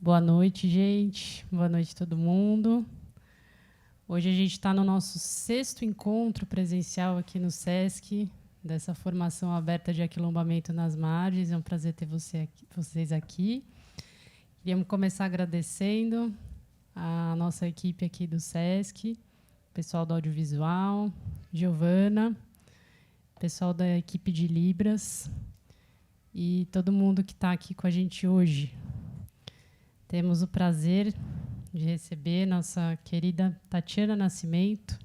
Boa noite, gente. Boa noite, todo mundo. Hoje a gente está no nosso 6º encontro presencial aqui no SESC, dessa formação aberta de aquilombamento nas margens. É um prazer ter vocês aqui. Queríamos começar agradecendo a nossa equipe aqui do SESC, pessoal do audiovisual, Giovana, pessoal da equipe de Libras e todo mundo que está aqui com a gente hoje. Temos o prazer de receber nossa querida Tatiana Nascimento.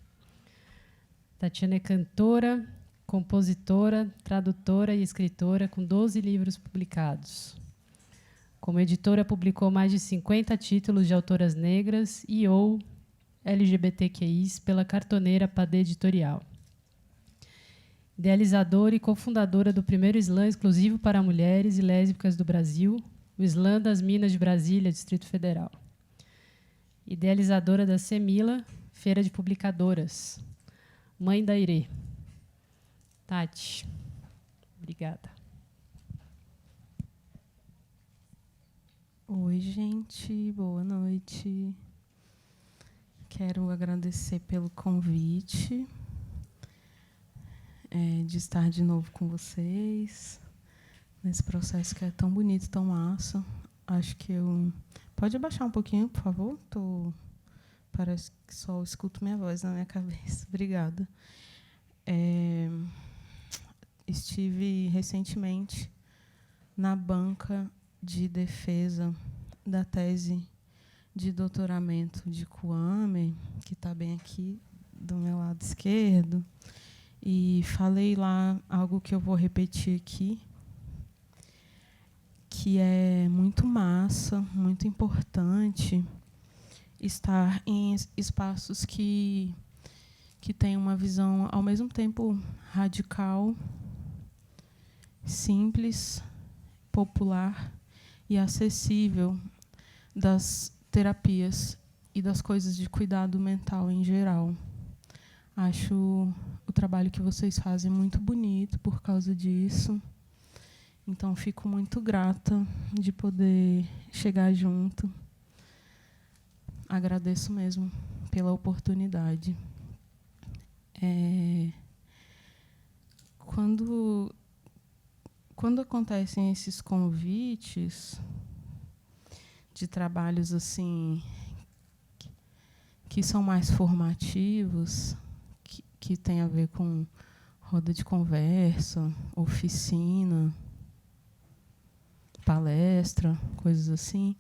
Tatiana é cantora, compositora, tradutora e escritora com 12 livros publicados. Como editora, publicou mais de 50 títulos de autoras negras e ou LGBTQIs pela Cartoneira Padê Editorial. Idealizadora e cofundadora do primeiro slam exclusivo para mulheres e lésbicas do Brasil, o Slam das Minas de Brasília, Distrito Federal. Idealizadora da Semila, Feira de Publicadoras. Mãe da Irê. Tati, obrigada. Oi, gente, boa noite. Quero agradecer pelo convite de estar de novo com vocês, nesse processo que é tão bonito, tão massa. Acho que eu... Pode abaixar um pouquinho, por favor? Parece que só escuto minha voz na minha cabeça. Obrigada. Estive recentemente na banca de defesa da tese de doutoramento de Kwame, que está bem aqui do meu lado esquerdo, e falei lá algo que eu vou repetir aqui, que é muito massa, muito importante estar em espaços que têm uma visão, ao mesmo tempo, radical, simples, popular e acessível das terapias e das coisas de cuidado mental em geral. Acho o trabalho que vocês fazem muito bonito por causa disso. Então, fico muito grata de poder chegar junto. Agradeço mesmo pela oportunidade. Quando acontecem esses convites de trabalhos assim que são mais formativos, que tem a ver com roda de conversa, oficina, palestra, coisas assim,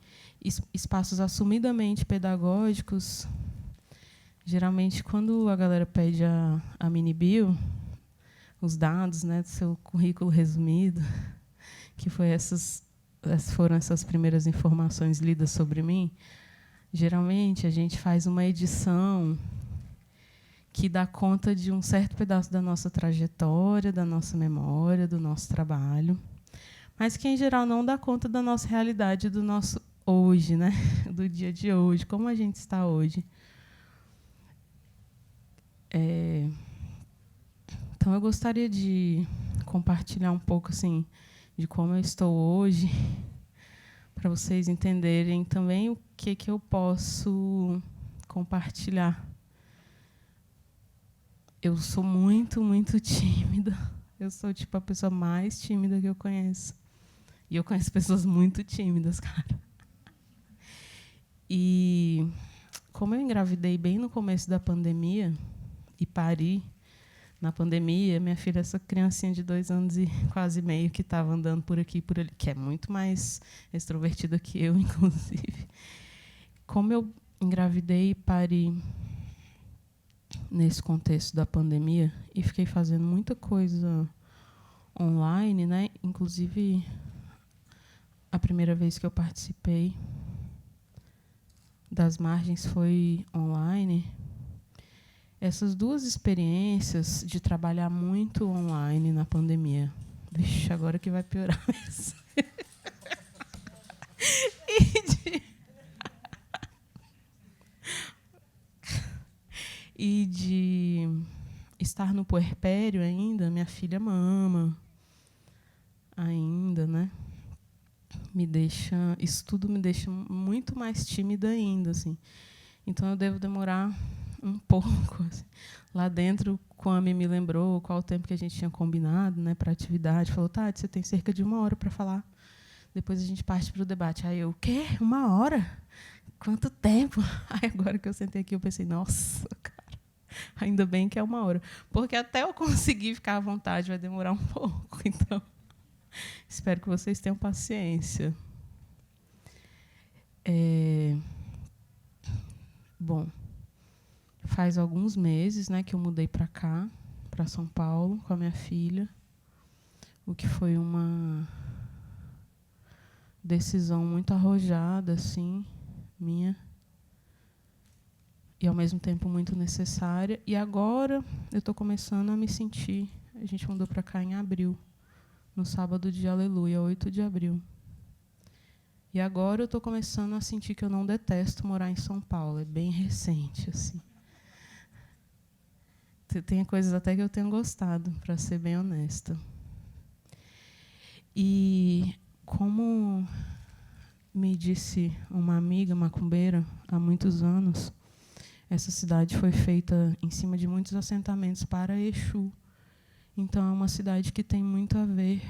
espaços assumidamente pedagógicos. Geralmente, quando a galera pede a mini-bio, os dados, né, do seu currículo resumido, que foram essas primeiras informações lidas sobre mim, geralmente a gente faz uma edição que dá conta de um certo pedaço da nossa trajetória, da nossa memória, do nosso trabalho, mas que, em geral, não dá conta da nossa realidade, do nosso hoje, né? Do dia de hoje, como a gente está hoje. Então, eu gostaria de compartilhar um pouco assim, de como eu estou hoje, para vocês entenderem também o que eu posso compartilhar. Eu sou muito, muito tímida. Eu sou tipo a pessoa mais tímida que eu conheço. E eu conheço pessoas muito tímidas, cara. E como eu engravidei bem no começo da pandemia e pari na pandemia, minha filha, essa criancinha de 2 anos e quase meio que estava andando por aqui e por ali, que é muito mais extrovertida que eu, inclusive. Como eu engravidei e pari nesse contexto da pandemia e fiquei fazendo muita coisa online, né? Inclusive, a primeira vez que eu participei das margens foi online. Essas duas experiências de trabalhar muito online na pandemia. Vixe, agora que vai piorar isso. E de estar no puerpério ainda, minha filha mama ainda, né? isso tudo me deixa muito mais tímida ainda, assim. Então eu devo demorar um pouco. Assim. Lá dentro, Kwame me lembrou qual o tempo que a gente tinha combinado, né, para a atividade. Falou, Tati, você tem cerca de 1 hora para falar. Depois a gente parte para o debate. Aí eu, o quê? 1 hora? Quanto tempo? Aí agora que eu sentei aqui, eu pensei, nossa, cara, ainda bem que é 1 hora. Porque até eu conseguir ficar à vontade vai demorar um pouco. Então, espero que vocês tenham paciência. Bom, faz alguns meses, né, que eu mudei para cá, para São Paulo, com a minha filha, o que foi uma decisão muito arrojada, assim, minha, e ao mesmo tempo muito necessária. E agora eu estou começando a me sentir. A gente mudou para cá em abril, no sábado de Aleluia, 8 de abril. E agora eu estou começando a sentir que eu não detesto morar em São Paulo. É bem recente, assim. Tem coisas até que eu tenho gostado, para ser bem honesta. E como me disse uma amiga macumbeira há muitos anos, essa cidade foi feita em cima de muitos assentamentos para Exu. Então, é uma cidade que tem muito a ver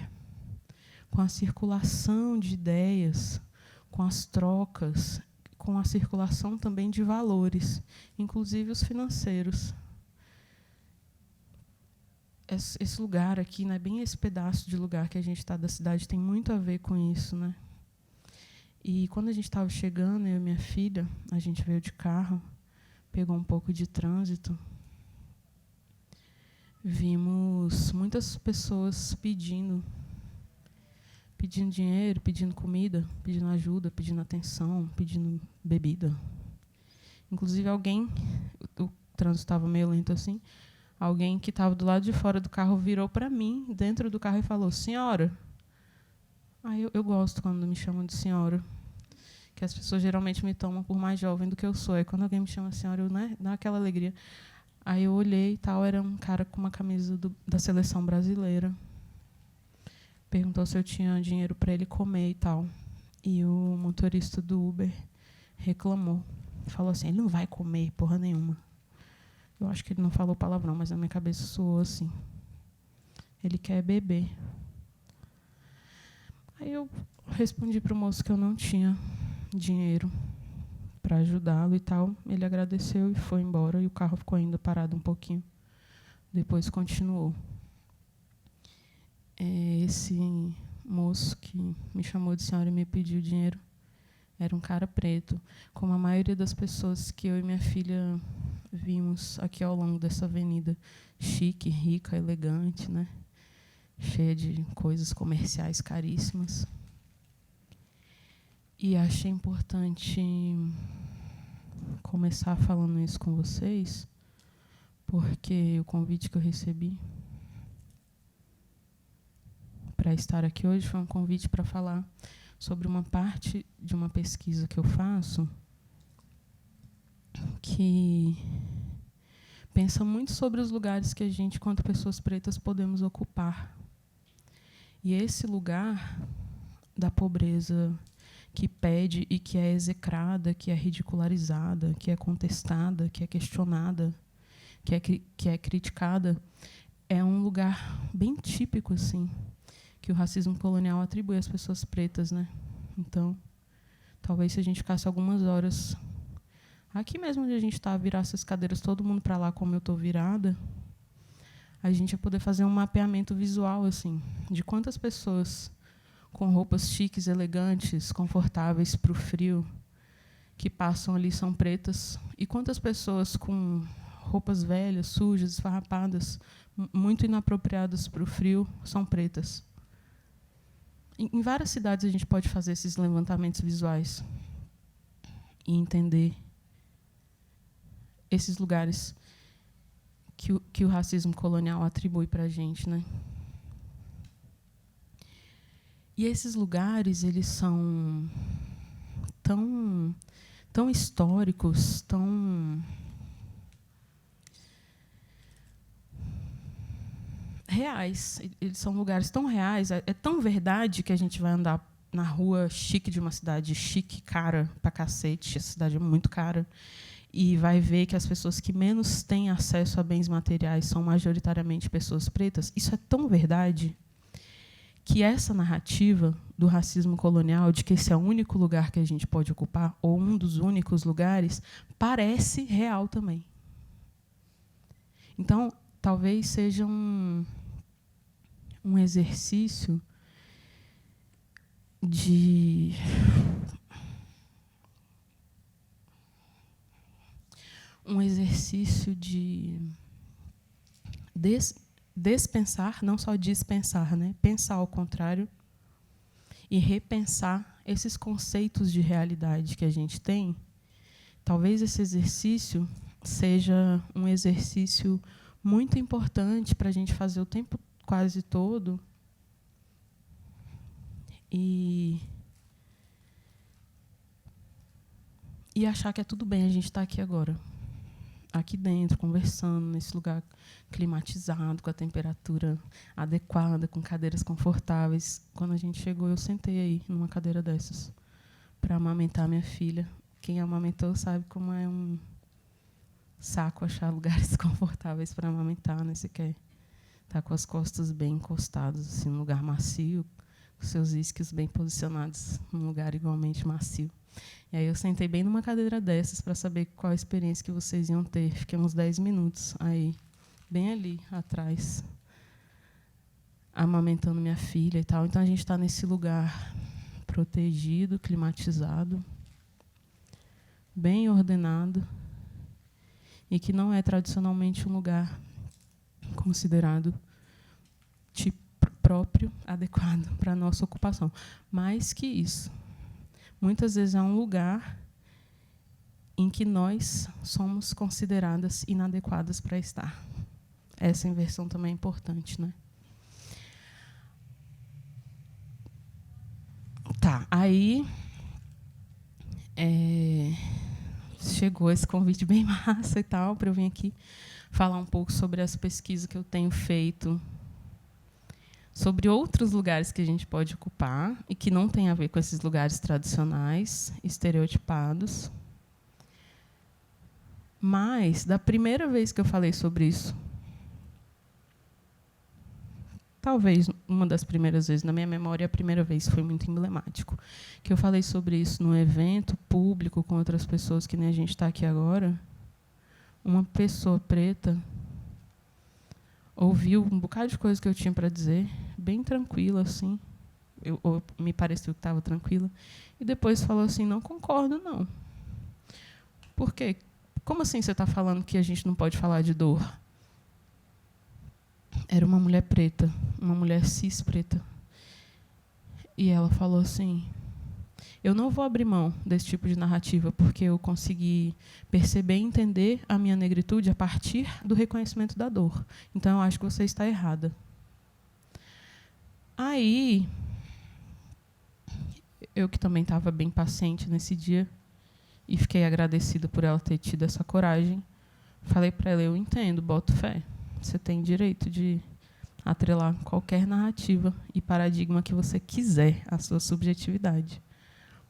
com a circulação de ideias, com as trocas, com a circulação também de valores, inclusive os financeiros. Esse lugar aqui, né, bem esse pedaço de lugar que a gente está da cidade, tem muito a ver com isso, né? E quando a gente estava chegando, eu e minha filha, a gente veio de carro, pegou um pouco de trânsito, vimos muitas pessoas pedindo dinheiro, pedindo comida, pedindo ajuda, pedindo atenção, pedindo bebida. Inclusive alguém, o trânsito estava meio lento assim, alguém que estava do lado de fora do carro virou para mim, dentro do carro, e falou, senhora. Aí eu gosto quando me chamam de senhora, que as pessoas geralmente me tomam por mais jovem do que eu sou. Aí quando alguém me chama senhora, eu, né, dá aquela alegria. Aí eu olhei e tal, era um cara com uma camisa da seleção brasileira. Perguntou se eu tinha dinheiro para ele comer e tal. E o motorista do Uber reclamou. Falou assim, ele não vai comer porra nenhuma. Eu acho que ele não falou palavrão, mas na minha cabeça soou assim. Ele quer beber. Aí eu respondi para o moço que eu não tinha dinheiro para ajudá-lo e tal. Ele agradeceu e foi embora, e o carro ficou ainda parado um pouquinho. Depois continuou. Esse moço que me chamou de senhora e me pediu dinheiro era um cara preto, como a maioria das pessoas que eu e minha filha vimos aqui ao longo dessa avenida, chique, rica, elegante, né? Cheia de coisas comerciais caríssimas. E achei importante começar falando isso com vocês, porque o convite que eu recebi para estar aqui hoje foi um convite para falar sobre uma parte de uma pesquisa que eu faço que pensa muito sobre os lugares que a gente, quanto pessoas pretas, podemos ocupar. E esse lugar da pobreza que pede e que é execrada, que é ridicularizada, que é contestada, que é questionada, que é criticada, é um lugar bem típico, assim, que o racismo colonial atribui às pessoas pretas, né? Então, talvez se a gente ficasse algumas horas aqui mesmo onde a gente está, virar essas cadeiras, todo mundo para lá como eu estou virada, a gente ia poder fazer um mapeamento visual, assim, de quantas pessoas com roupas chiques, elegantes, confortáveis para o frio, que passam ali são pretas, e quantas pessoas com roupas velhas, sujas, esfarrapadas, muito inapropriadas para o frio, são pretas. Em várias cidades a gente pode fazer esses levantamentos visuais e entender esses lugares que o racismo colonial atribui para a gente, né? E esses lugares, eles são tão históricos, tão reais. Eles são lugares tão reais, é tão verdade que a gente vai andar na rua chique de uma cidade chique, cara pra cacete, a cidade é muito cara, e vai ver que as pessoas que menos têm acesso a bens materiais são majoritariamente pessoas pretas, isso é tão verdade que essa narrativa do racismo colonial, de que esse é o único lugar que a gente pode ocupar, ou um dos únicos lugares, parece real também. Então, talvez seja um exercício de despensar, não só dispensar, né? Pensar ao contrário e repensar esses conceitos de realidade que a gente tem. Talvez esse exercício seja um exercício muito importante para a gente fazer o tempo quase todo e achar que é tudo bem a gente estar aqui agora, aqui dentro, conversando, nesse lugar climatizado, com a temperatura adequada, com cadeiras confortáveis. Quando a gente chegou, eu sentei aí, numa cadeira dessas, para amamentar minha filha. Quem amamentou sabe como é um saco achar lugares confortáveis para amamentar, né? Você quer estar com as costas bem encostadas, assim, num lugar macio, com seus isquios bem posicionados num lugar igualmente macio. E aí eu sentei bem numa cadeira dessas para saber qual a experiência que vocês iam ter. Fiquei uns 10 minutos aí, bem ali atrás, amamentando minha filha e tal. Então a gente está nesse lugar protegido, climatizado, bem ordenado, e que não é tradicionalmente um lugar considerado tipo próprio, adequado para a nossa ocupação. Mais que isso, muitas vezes é um lugar em que nós somos consideradas inadequadas para estar. Essa inversão também é importante, né? Tá, aí chegou esse convite bem massa e tal, para eu vir aqui falar um pouco sobre as pesquisas que eu tenho feito sobre outros lugares que a gente pode ocupar e que não tem a ver com esses lugares tradicionais, estereotipados. Mas, da primeira vez que eu falei sobre isso, talvez uma das primeiras vezes, na minha memória, a primeira vez foi muito emblemático, que eu falei sobre isso num evento público com outras pessoas, que nem a gente está aqui agora, uma pessoa preta ouviu um bocado de coisa que eu tinha para dizer, bem tranquila, assim, me pareceu que estava tranquila, e depois falou assim, não concordo, não. Por quê? Como assim você está falando que a gente não pode falar de dor? Era uma mulher preta, uma mulher cis preta. E ela falou assim, eu não vou abrir mão desse tipo de narrativa, porque eu consegui perceber e entender a minha negritude a partir do reconhecimento da dor. Então, eu acho que você está errada. Aí, eu que também estava bem paciente nesse dia, e fiquei agradecida por ela ter tido essa coragem, falei para ela, eu entendo, boto fé. Você tem direito de atrelar qualquer narrativa e paradigma que você quiser à sua subjetividade.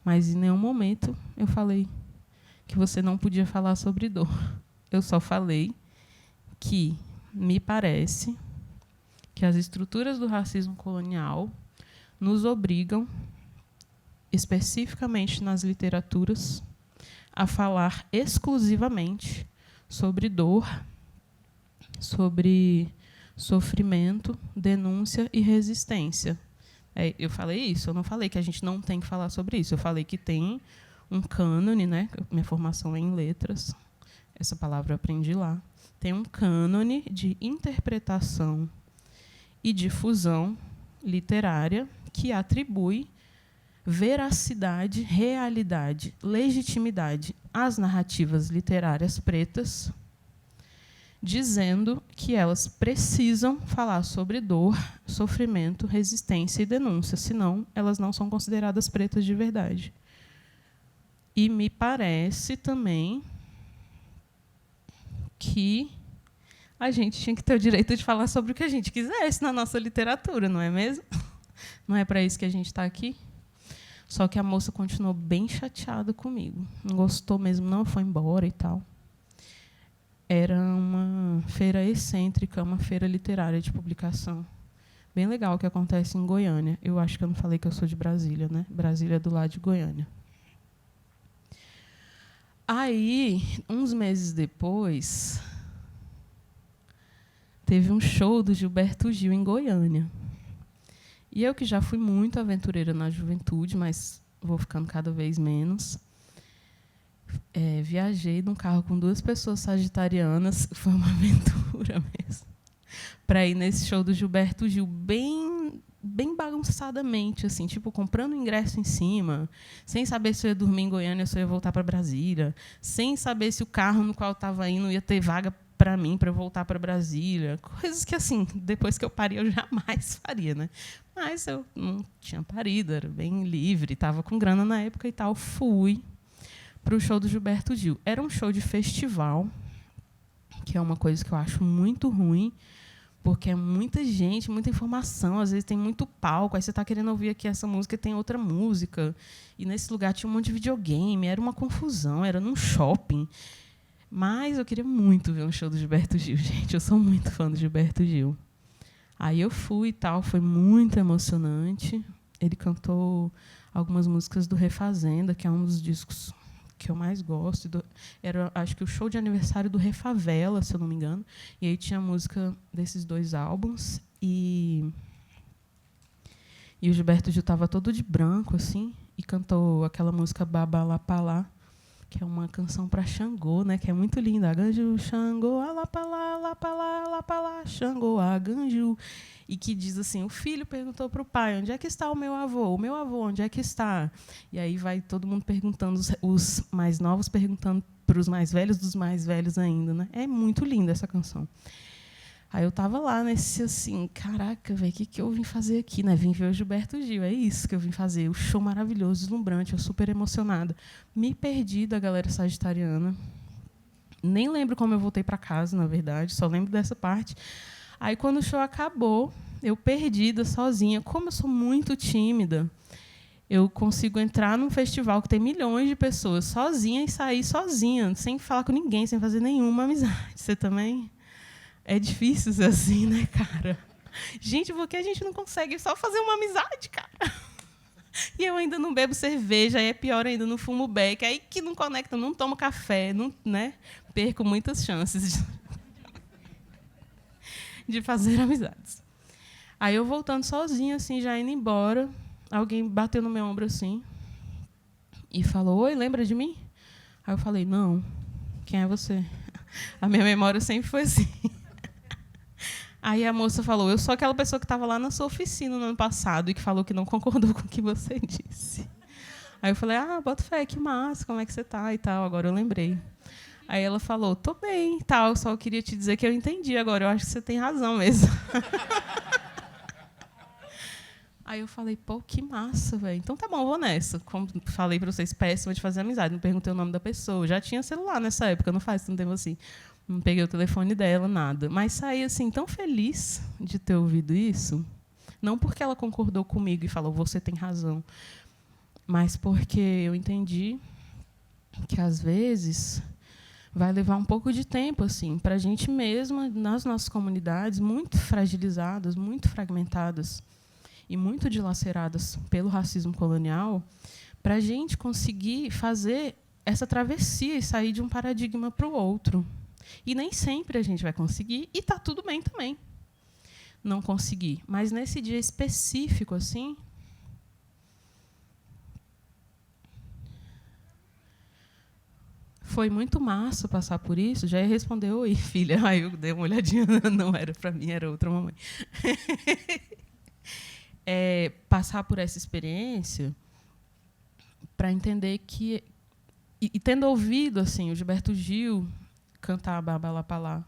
Mas, em nenhum momento, eu falei que você não podia falar sobre dor. Eu só falei que me parece que as estruturas do racismo colonial nos obrigam, especificamente nas literaturas, a falar exclusivamente sobre dor, sobre sofrimento, denúncia e resistência. Eu falei isso, eu não falei que a gente não tem que falar sobre isso. Eu falei que tem um cânone, né? Minha formação é em letras, essa palavra eu aprendi lá. Tem um cânone de interpretação e difusão literária que atribui veracidade, realidade, legitimidade às narrativas literárias pretas, dizendo que elas precisam falar sobre dor, sofrimento, resistência e denúncia, senão elas não são consideradas pretas de verdade. E me parece também que a gente tinha que ter o direito de falar sobre o que a gente quisesse na nossa literatura, não é mesmo? Não é para isso que a gente está aqui? Só que a moça continuou bem chateada comigo. Não gostou mesmo, não, foi embora e tal. Era uma feira excêntrica, uma feira literária de publicação. Bem legal, que acontece em Goiânia. Eu acho que eu não falei que eu sou de Brasília, né? Brasília é do lado de Goiânia. Aí, uns meses depois, teve um show do Gilberto Gil em Goiânia. E eu, que já fui muito aventureira na juventude, mas vou ficando cada vez menos, viajei num carro com 2 pessoas sagitarianas, foi uma aventura mesmo, para ir nesse show do Gilberto Gil, bem bagunçadamente, assim, tipo, comprando ingresso em cima, sem saber se eu ia dormir em Goiânia ou se eu ia voltar para Brasília, sem saber se o carro no qual eu estava indo ia ter vaga para mim, para eu voltar para Brasília. Coisas que, assim, depois que eu parei, eu jamais faria, né? Mas eu não tinha parido, era bem livre, estava com grana na época e tal. Fui para o show do Gilberto Gil. Era um show de festival, que é uma coisa que eu acho muito ruim, porque é muita gente, muita informação, às vezes tem muito palco, aí você está querendo ouvir aqui essa música e tem outra música. E nesse lugar tinha um monte de videogame, era uma confusão, era num shopping. Mas eu queria muito ver um show do Gilberto Gil, gente. Eu sou muito fã do Gilberto Gil. Aí eu fui e tal, foi muito emocionante. Ele cantou algumas músicas do Refazenda, que é um dos discos que eu mais gosto. Era, acho que o show de aniversário do Refavela, se eu não me engano. E aí tinha a música desses 2 álbuns. E o Gilberto Gil estava todo de branco, assim, e cantou aquela música Babalapalá, que é uma canção para Xangô, né, que é muito linda. Aganju, Xangô, alapalá, alapalá, alapalá, Xangô, aganju. E que diz assim, o filho perguntou para o pai, onde é que está o meu avô? O meu avô, onde é que está? E aí vai todo mundo perguntando, os mais novos perguntando para os mais velhos dos mais velhos ainda, né? É muito linda essa canção. Aí eu estava lá nesse assim, caraca, velho, o que eu vim fazer aqui, né? Vim ver o Gilberto Gil, é isso que eu vim fazer. O show maravilhoso, deslumbrante, eu super emocionada. Me perdi da galera sagitariana. Nem lembro como eu voltei para casa, na verdade, só lembro dessa parte. Aí, quando o show acabou, eu perdida, sozinha. Como eu sou muito tímida, eu consigo entrar num festival que tem milhões de pessoas sozinha e sair sozinha, sem falar com ninguém, sem fazer nenhuma amizade. Você também? É difícil ser assim, né, cara? Gente, por que a gente não consegue só fazer uma amizade, cara? E eu ainda não bebo cerveja, aí é pior ainda, não fumo beck, aí que não conecta, não tomo café, não, né? Perco muitas chances de fazer amizades. Aí eu voltando sozinha, assim, já indo embora, alguém bateu no meu ombro assim e falou, oi, lembra de mim? Aí eu falei, não, quem é você? A minha memória sempre foi assim. Aí a moça falou, eu sou aquela pessoa que estava lá na sua oficina no ano passado e que falou que não concordou com o que você disse. Aí eu falei, bota fé, que massa, como é que você está e tal, agora eu lembrei. Aí ela falou, tô bem e tal, só queria te dizer que eu entendi agora, eu acho que você tem razão mesmo. Aí eu falei, pô, que massa, velho. Então tá bom, vou nessa. Como falei para vocês, péssima de fazer amizade, não perguntei o nome da pessoa. Já tinha celular nessa época, não faz tanto tempo assim. Não peguei o telefone dela, nada. Mas saí assim, tão feliz de ter ouvido isso. Não porque ela concordou comigo e falou, você tem razão. Mas porque eu entendi que, às vezes, vai levar um pouco de tempo assim, para a gente mesma, nas nossas comunidades, muito fragilizadas, muito fragmentadas e muito dilaceradas pelo racismo colonial, para a gente conseguir fazer essa travessia e sair de um paradigma para o outro. E nem sempre a gente vai conseguir, e está tudo bem também não conseguir. Mas, nesse dia específico, assim, foi muito massa passar por isso. Já ia responder, oi, filha. Aí eu dei uma olhadinha, não era para mim, era outra mamãe. Passar por essa experiência para entender que... E tendo ouvido assim, o Gilberto Gil cantar Babalapalá,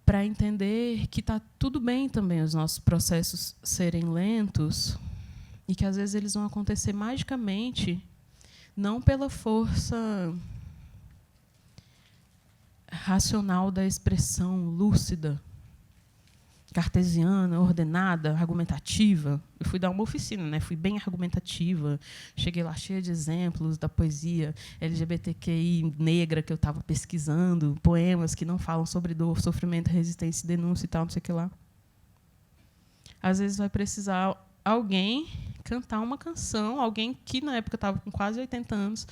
para entender que está tudo bem também os nossos processos serem lentos e que, às vezes, eles vão acontecer magicamente, não pela força racional da expressão lúcida, cartesiana, ordenada, argumentativa. Eu fui dar uma oficina, né? Fui bem argumentativa. Cheguei lá cheia de exemplos da poesia LGBTQI negra que eu estava pesquisando, poemas que não falam sobre dor, sofrimento, resistência, denúncia e tal, não sei o que lá. Às vezes vai precisar alguém cantar uma canção, alguém que na época estava com quase 80 anos,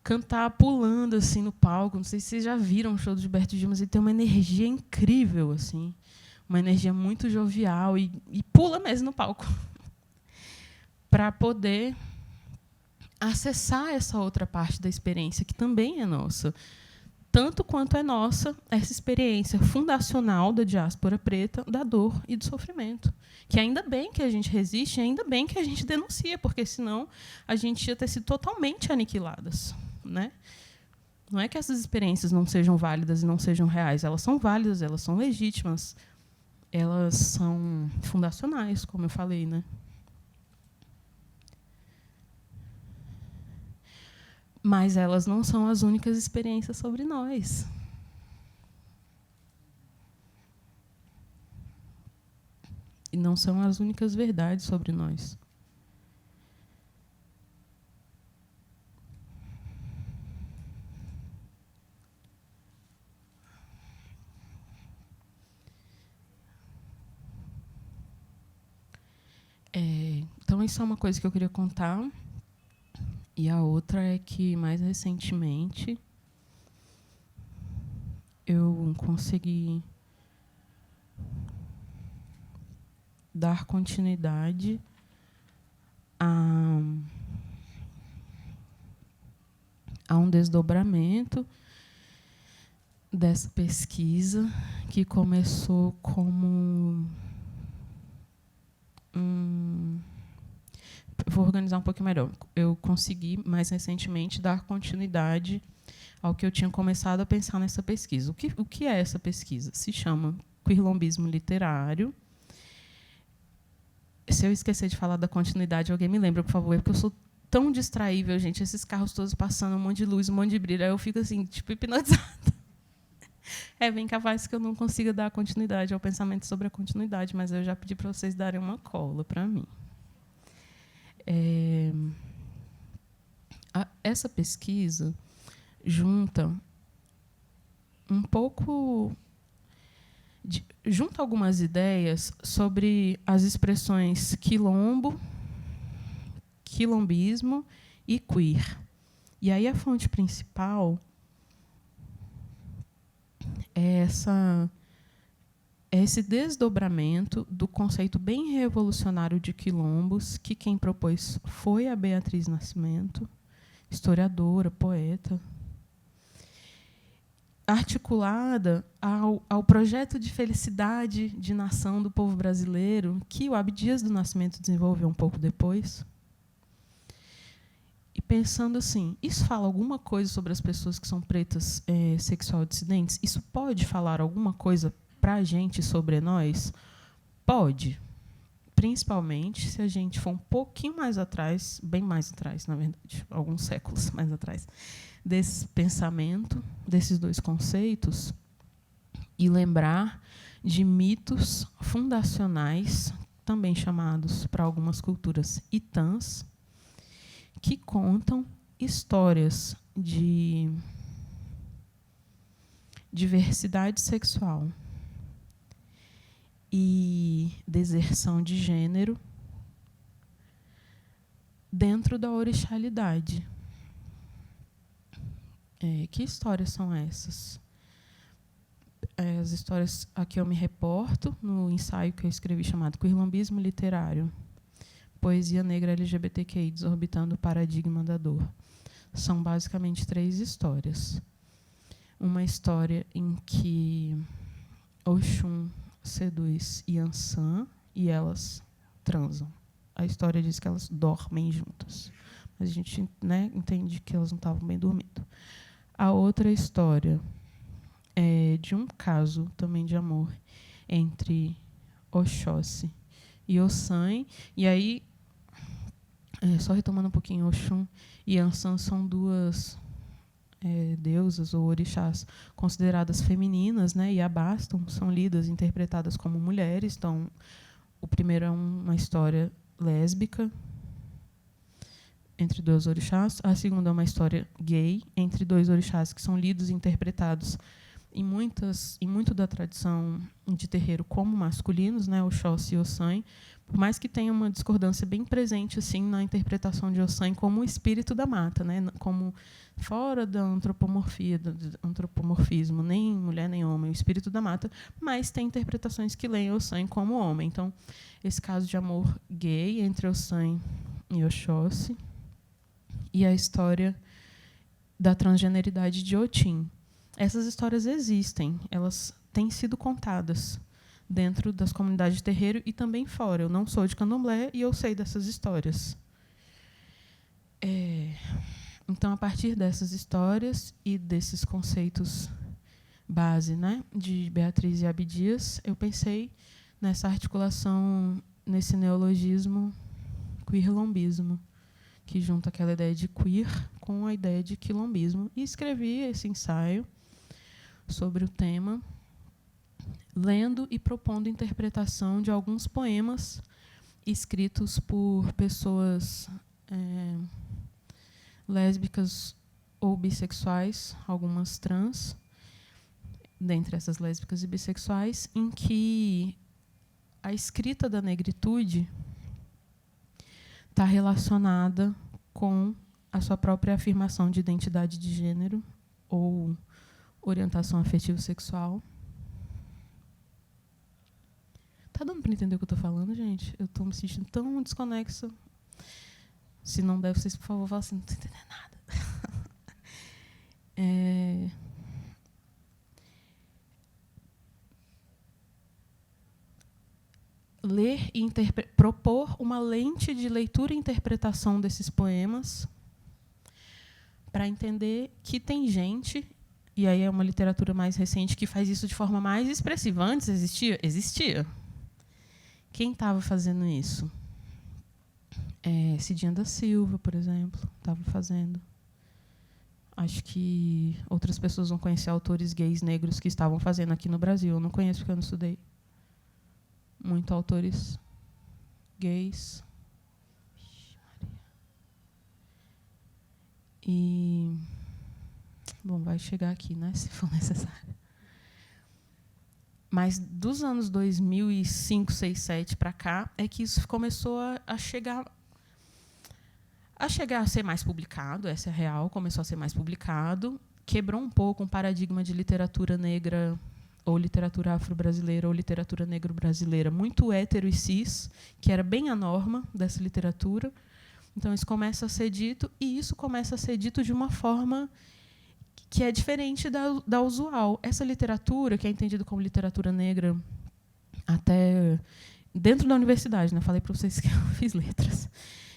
cantar pulando assim no palco. Não sei se vocês já viram o show do Gilberto Gil, mas ele tem uma energia incrível, assim, uma energia muito jovial e pula mesmo no palco para poder acessar essa outra parte da experiência que também é nossa, tanto quanto é nossa essa experiência fundacional da diáspora preta, da dor e do sofrimento. Que ainda bem que a gente resiste, ainda bem que a gente denuncia, porque senão a gente ia ter sido totalmente aniquiladas, né? Não é que essas experiências não sejam válidas e não sejam reais, elas são válidas, elas são legítimas, elas são fundacionais, como eu falei, né? Mas elas não são as únicas experiências sobre nós. E não são as únicas verdades sobre nós. Então, isso é uma coisa que eu queria contar. E a outra é que, mais recentemente, eu consegui dar continuidade a um desdobramento dessa pesquisa que começou como vou organizar um pouquinho melhor. Eu consegui, mais recentemente, dar continuidade ao que eu tinha começado a pensar nessa pesquisa. O que é essa pesquisa? Se chama Queerlombismo Literário. Se eu esquecer de falar da continuidade, alguém me lembra, por favor, porque eu sou tão distraível, gente. Esses carros todos passando, um monte de luz, um monte de brilho, aí eu fico assim, tipo, hipnotizada. É bem capaz que eu não consiga dar continuidade ao pensamento sobre a continuidade, mas eu já pedi para vocês darem uma cola para mim. Essa pesquisa junta um pouco... junta algumas ideias sobre as expressões quilombo, quilombismo e queer. E aí a fonte principal é esse desdobramento do conceito bem revolucionário de quilombos, que quem propôs foi a Beatriz Nascimento, historiadora, poeta, articulada ao projeto de felicidade de nação do povo brasileiro, que o Abdias do Nascimento desenvolveu um pouco depois. E pensando assim, isso fala alguma coisa sobre as pessoas que são pretas sexual dissidentes? Isso pode falar alguma coisa para a gente sobre nós? Pode. Principalmente se a gente for um pouquinho mais atrás, bem mais atrás, na verdade, alguns séculos mais atrás, desse pensamento, desses dois conceitos, e lembrar de mitos fundacionais, também chamados, para algumas culturas, itãs, que contam histórias de diversidade sexual e deserção de gênero dentro da orixalidade. Que histórias são essas? As histórias a que eu me reporto no ensaio que eu escrevi chamado Queerlombismo Literário, Poesia Negra LGBTQI Desorbitando o Paradigma da Dor. São basicamente 3 histórias. Uma história em que Oxum seduz Yansan e elas transam. A história diz que elas dormem juntas, mas a gente, né, entende que elas não estavam bem dormindo. A outra história é de um caso também de amor entre Oxóssi e Ossan, e aí, só retomando um pouquinho, Oxum e Yansan são 2 deusas ou orixás consideradas femininas, né, e abastam, são lidas, interpretadas como mulheres. Então, o primeiro é uma história lésbica entre dois orixás. A segunda é uma história gay entre dois orixás que são lidos e interpretados em muito da tradição de terreiro como masculinos, né, Oxóssi e Ossan, por mais que tenha uma discordância bem presente assim na interpretação de Ossan como o espírito da mata, né, como fora da antropomorfia, do antropomorfismo, nem mulher nem homem, o espírito da mata, mas tem interpretações que leem Ossan como homem. Então, esse caso de amor gay entre Ossan e Oxóssi, e a história da transgeneridade de Otim. Essas histórias existem, elas têm sido contadas dentro das comunidades de terreiro e também fora. Eu não sou de candomblé e eu sei dessas histórias. Então, a partir dessas histórias e desses conceitos base, né, de Beatriz e Abdias, eu pensei nessa articulação, nesse neologismo queerlombismo, que junta aquela ideia de queer com a ideia de quilombismo. E escrevi esse ensaio sobre o tema, lendo e propondo interpretação de alguns poemas escritos por pessoas lésbicas ou bissexuais, algumas trans, dentre essas lésbicas e bissexuais, em que a escrita da negritude está relacionada com a sua própria afirmação de identidade de gênero ou orientação afetivo-sexual. Tá dando para entender o que eu estou falando, gente? Eu estou me sentindo tão desconexa. Se não der, vocês, por favor, falem assim, não estou entendendo nada. Ler e propor uma lente de leitura e interpretação desses poemas para entender que tem gente, e aí é uma literatura mais recente que faz isso de forma mais expressiva. Antes existia? Existia. Quem estava fazendo isso? Cidinha da Silva, por exemplo, estava fazendo. Acho que outras pessoas vão conhecer autores gays negros que estavam fazendo aqui no Brasil. Eu não conheço porque eu não estudei. Muito autores gays. E, bom, vai chegar aqui, né, se for necessário. Mas dos anos 2005, 6, 7 para cá é que isso começou a chegar a ser mais publicado. Essa é a real, começou a ser mais publicado, quebrou um pouco um paradigma de literatura negra ou literatura afro-brasileira ou literatura negro-brasileira muito hétero e cis, que era bem a norma dessa literatura. Então, isso começa a ser dito, e isso começa a ser dito de uma forma que é diferente da usual. Essa literatura, que é entendida como literatura negra, até dentro da universidade, né? Falei para vocês que eu fiz letras,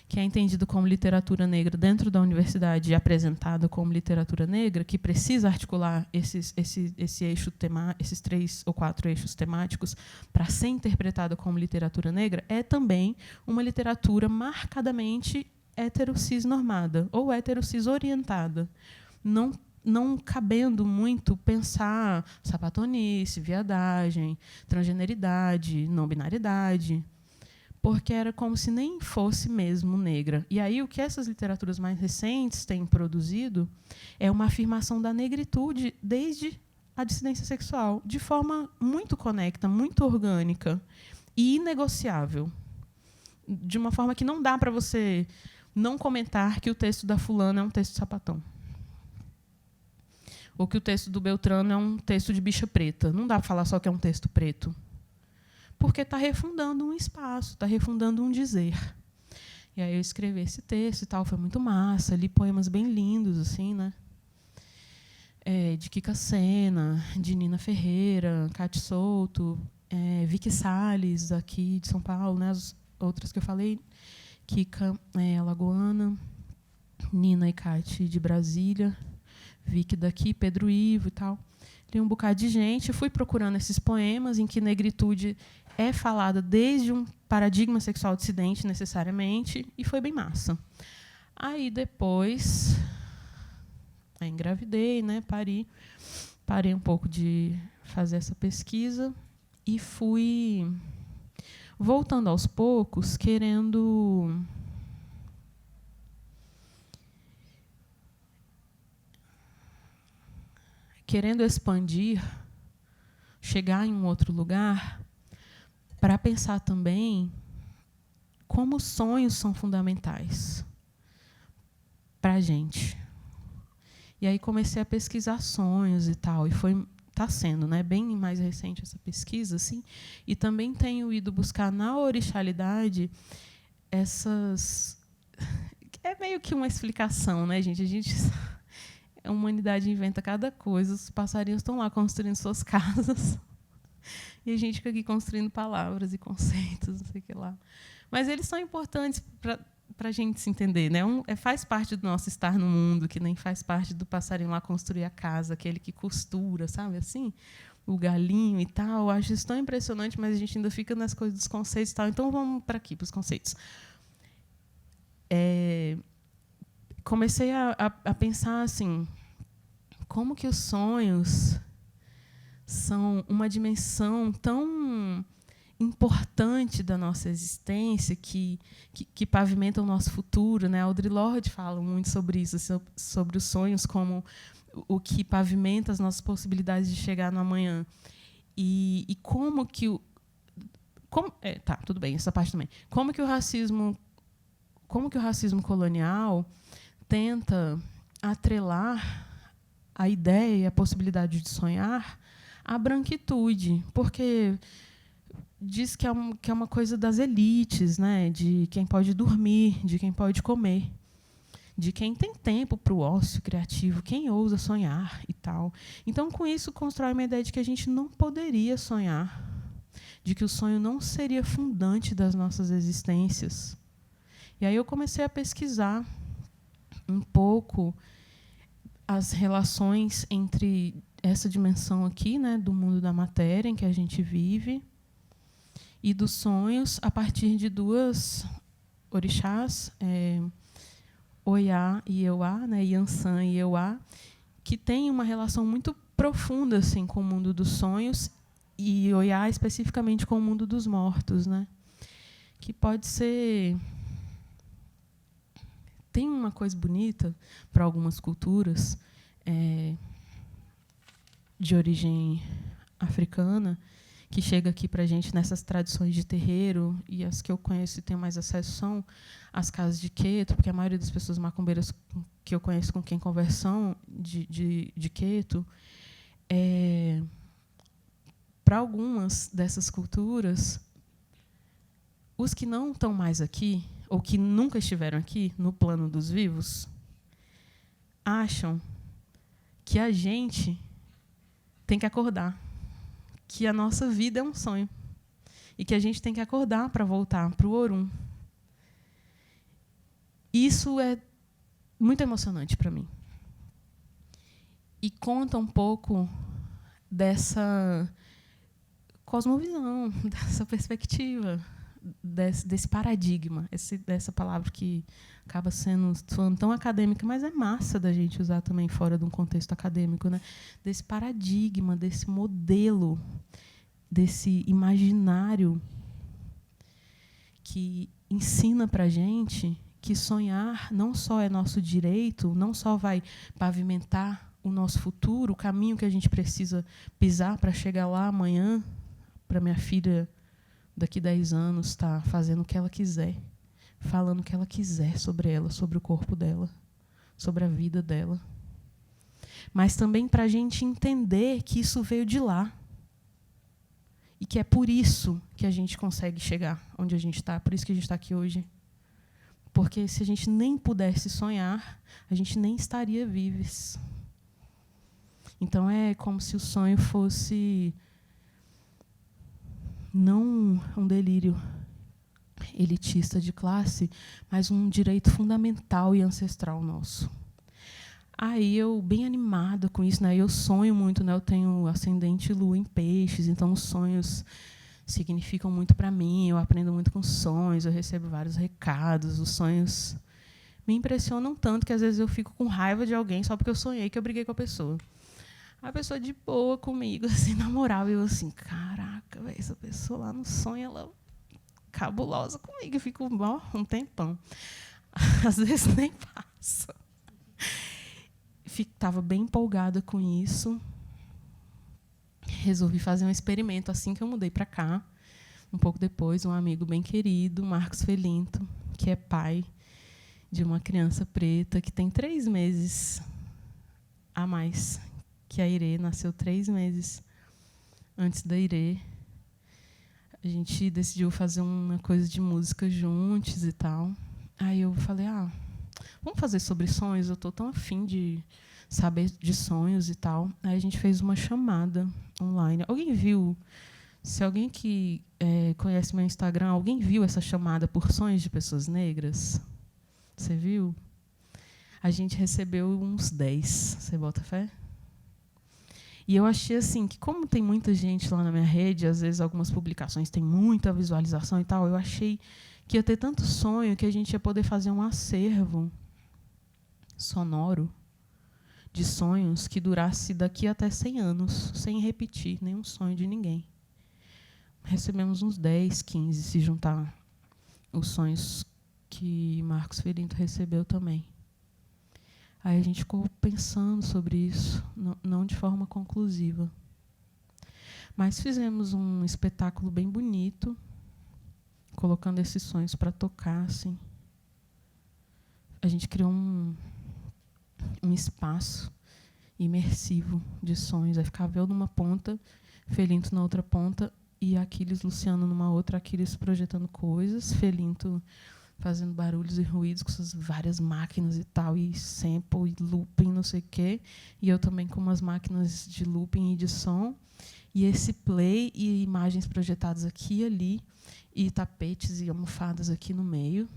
que é entendido como literatura negra dentro da universidade e apresentada como literatura negra, que precisa articular esse eixo esses 3 ou 4 eixos temáticos para ser interpretada como literatura negra, é também uma literatura marcadamente heterocis normada ou heterocis orientada, não cabendo muito pensar sapatonice, viadagem, transgeneridade, não binariedade, porque era como se nem fosse mesmo negra. E aí o que essas literaturas mais recentes têm produzido é uma afirmação da negritude desde a dissidência sexual, de forma muito conecta, muito orgânica e inegociável, de uma forma que não dá para você não comentar que o texto da fulana é um texto sapatão, ou que o texto do Beltrano é um texto de bicha preta. Não dá para falar só que é um texto preto, porque está refundando um espaço, está refundando um dizer. E aí eu escrevi esse texto e tal, foi muito massa, li poemas bem lindos, assim, né? De Kika Sena, de Nina Ferreira, Cate Souto, Vicky Salles, aqui de São Paulo, né? As outras que eu falei, Kika alagoana, Nina e Cate de Brasília, Vicky daqui, Pedro Ivo e tal. Li um bocado de gente, fui procurando esses poemas em que negritude é falada desde um paradigma sexual dissidente, necessariamente, e foi bem massa. Aí, depois, Aí engravidei, né, parei um pouco de fazer essa pesquisa e fui voltando aos poucos, querendo expandir, chegar em um outro lugar, para pensar também como os sonhos são fundamentais para a gente. E aí comecei a pesquisar sonhos e tal, e está sendo, né, bem mais recente essa pesquisa, assim, e também tenho ido buscar na orixalidade essas... É meio que uma explicação, né, gente? A humanidade inventa cada coisa, os passarinhos estão lá construindo suas casas, e a gente fica aqui construindo palavras e conceitos, não sei o que lá. Mas eles são importantes para a gente se entender, né? Faz parte do nosso estar no mundo, que nem faz parte do passarinho lá construir a casa, aquele que costura, sabe assim? O galinho e tal. Eu acho isso tão impressionante, mas a gente ainda fica nas coisas dos conceitos e tal. Então, vamos para aqui, para os conceitos. Comecei a pensar assim, como que os sonhos são uma dimensão tão importante da nossa existência, que pavimenta o nosso futuro, né? Audre Lorde fala muito sobre isso, sobre os sonhos como o que pavimenta as nossas possibilidades de chegar no amanhã. E como que tudo bem, essa parte também. Como que o racismo colonial tenta atrelar a ideia e a possibilidade de sonhar à branquitude, porque diz que é uma coisa das elites, né? De quem pode dormir, de quem pode comer, de quem tem tempo para o ócio criativo, quem ousa sonhar e tal. Então, com isso, constrói uma ideia de que a gente não poderia sonhar, de que o sonho não seria fundante das nossas existências. E aí eu comecei a pesquisar um pouco as relações entre essa dimensão aqui, né, do mundo da matéria em que a gente vive, e dos sonhos a partir de duas orixás, Oiá e Euá, né, Yansan e Euá, que têm uma relação muito profunda assim, com o mundo dos sonhos, e Oiá especificamente com o mundo dos mortos, né, que pode ser... Tem uma coisa bonita para algumas culturas de origem africana, que chega aqui para a gente nessas tradições de terreiro, e as que eu conheço e tenho mais acesso são as casas de Queto, porque a maioria das pessoas macumbeiras que eu conheço com quem conversam de Queto, para algumas dessas culturas, os que não estão mais aqui, ou que nunca estiveram aqui, no plano dos vivos, acham que a gente tem que acordar, que a nossa vida é um sonho e que a gente tem que acordar para voltar para o Orum. Isso é muito emocionante para mim. E conta um pouco dessa cosmovisão, dessa perspectiva, desse paradigma, dessa palavra que acaba soando tão acadêmica, mas é massa da gente usar também fora de um contexto acadêmico, né? Desse paradigma, desse modelo, desse imaginário que ensina para a gente que sonhar não só é nosso direito, não só vai pavimentar o nosso futuro, o caminho que a gente precisa pisar para chegar lá amanhã, para minha filha daqui 10 anos estar fazendo o que ela quiser, falando o que ela quiser sobre ela, sobre o corpo dela, sobre a vida dela. Mas também para a gente entender que isso veio de lá. E que é por isso que a gente consegue chegar onde a gente está, por isso que a gente está aqui hoje. Porque se a gente nem pudesse sonhar, a gente nem estaria vivos. Então é como se o sonho fosse não um delírio elitista de classe, mas um direito fundamental e ancestral nosso. Aí eu, bem animada com isso, né? Eu sonho muito, né? Eu tenho ascendente lua em peixes, então os sonhos significam muito para mim, eu aprendo muito com sonhos, eu recebo vários recados, os sonhos me impressionam tanto que às vezes eu fico com raiva de alguém só porque eu sonhei que eu briguei com a pessoa. A pessoa de boa comigo, assim, na moral, e eu assim, caraca, véio, essa pessoa lá no sonho, ela cabulosa comigo, eu fico um tempão. Às vezes nem passa. Estava bem empolgada com isso. Resolvi fazer um experimento assim que eu mudei para cá. Um pouco depois, um amigo bem querido, Marcos Felinto, que é pai de uma criança preta que tem 3 meses a mais que a Irê, nasceu 3 meses antes da Irê. A gente decidiu fazer uma coisa de música juntos e tal. Aí eu falei, vamos fazer sobre sonhos? Eu estou tão afim de saber de sonhos e tal. Aí a gente fez uma chamada online. Alguém viu? Se alguém que conhece meu Instagram, alguém viu essa chamada por sonhos de pessoas negras? Você viu? A gente recebeu uns 10. Você bota fé? E eu achei assim que, como tem muita gente lá na minha rede, às vezes algumas publicações têm muita visualização e tal, eu achei que ia ter tanto sonho que a gente ia poder fazer um acervo sonoro de sonhos que durasse daqui até 100 anos, sem repetir nenhum sonho de ninguém. Recebemos uns 10, 15, se juntar os sonhos que Marcos Felinto recebeu também. Aí a gente ficou pensando sobre isso, não de forma conclusiva. Mas fizemos um espetáculo bem bonito, colocando esses sonhos para tocar. Assim. A gente criou um espaço imersivo de sonhos. Aí ficava eu numa ponta, Felinto na outra ponta, e Aquiles Luciano numa outra, Aquiles projetando coisas, Felinto fazendo barulhos e ruídos com suas várias máquinas e tal, e sample, e looping, não sei o quê. E eu também com umas máquinas de looping e de som. E esse play e imagens projetadas aqui e ali, e tapetes e almofadas aqui no meio.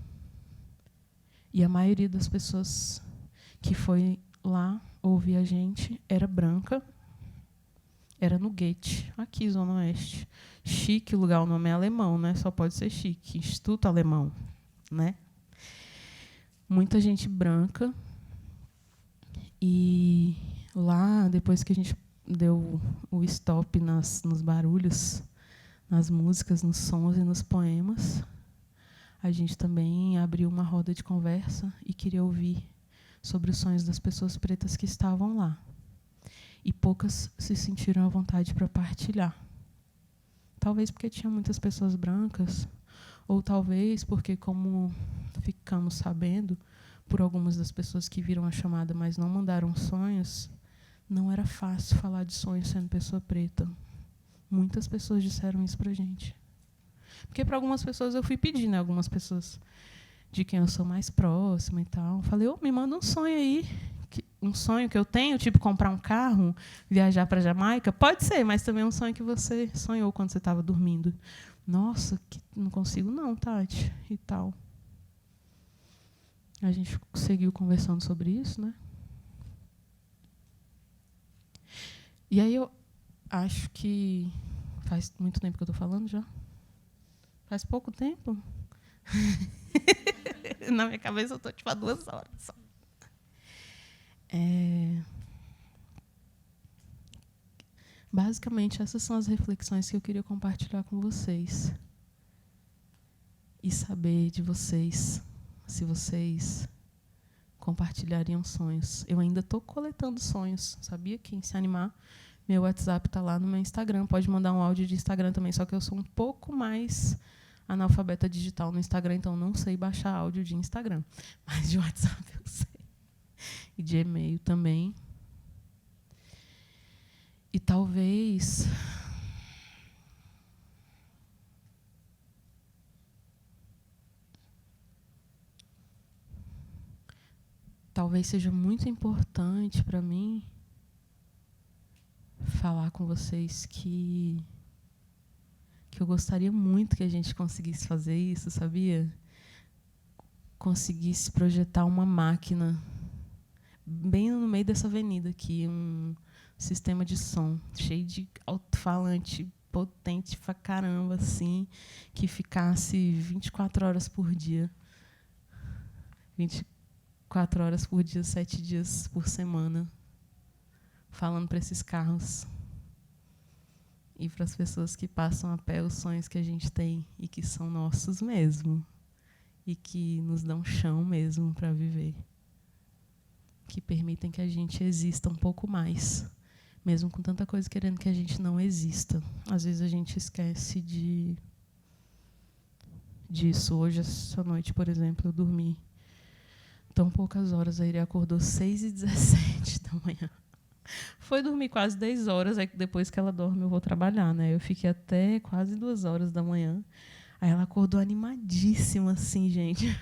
E a maioria das pessoas que foi lá ouvir a gente era branca, era no Goethe, aqui, Zona Oeste. Chique, o lugar, o nome é alemão, né? Só pode ser chique. Instituto Alemão. Né? Muita gente branca. E lá, depois que a gente deu o stop nos barulhos, nas músicas, nos sons e nos poemas, a gente também abriu uma roda de conversa e queria ouvir sobre os sonhos das pessoas pretas que estavam lá. E poucas se sentiram à vontade para partilhar. Talvez porque tinha muitas pessoas brancas, ou talvez porque, como ficamos sabendo, por algumas das pessoas que viram a chamada, mas não mandaram sonhos, não era fácil falar de sonhos sendo pessoa preta. Muitas pessoas disseram isso para a gente. Porque para algumas pessoas eu fui pedir, né? Algumas pessoas de quem eu sou mais próxima e tal. Falei, me manda um sonho aí. Um sonho que eu tenho, tipo comprar um carro, viajar para a Jamaica. Pode ser, mas também é um sonho que você sonhou quando você estava dormindo. Nossa, não consigo não, Tati, e tal. A gente seguiu conversando sobre isso, né? E aí eu acho que faz muito tempo que eu estou falando já. Faz pouco tempo. Na minha cabeça eu estou tipo há 2 horas só. Basicamente, essas são as reflexões que eu queria compartilhar com vocês. E saber de vocês, se vocês compartilhariam sonhos. Eu ainda estou coletando sonhos, sabia? Quem se animar, meu WhatsApp está lá no meu Instagram. Pode mandar um áudio de Instagram também, só que eu sou um pouco mais analfabeta digital no Instagram, então não sei baixar áudio de Instagram. Mas de WhatsApp eu sei. E de e-mail também. E talvez seja muito importante para mim falar com vocês que eu gostaria muito que a gente conseguisse fazer isso, sabia? Conseguisse projetar uma máquina bem no meio dessa avenida aqui, um sistema de som cheio de alto-falante potente pra caramba, assim, que ficasse 24 horas por dia. 24 horas por dia, 7 dias por semana, falando para esses carros e para as pessoas que passam a pé os sonhos que a gente tem e que são nossos mesmo e que nos dão chão mesmo para viver, que permitem que a gente exista um pouco mais, mesmo com tanta coisa querendo que a gente não exista. Às vezes a gente esquece disso. Hoje, essa noite, por exemplo, eu dormi tão poucas horas. A Irê acordou 6h17 da manhã. Foi dormir quase 10 horas. Aí depois que ela dorme, eu vou trabalhar, né? Eu fiquei até quase 2 horas da manhã. Aí ela acordou animadíssima, assim, gente.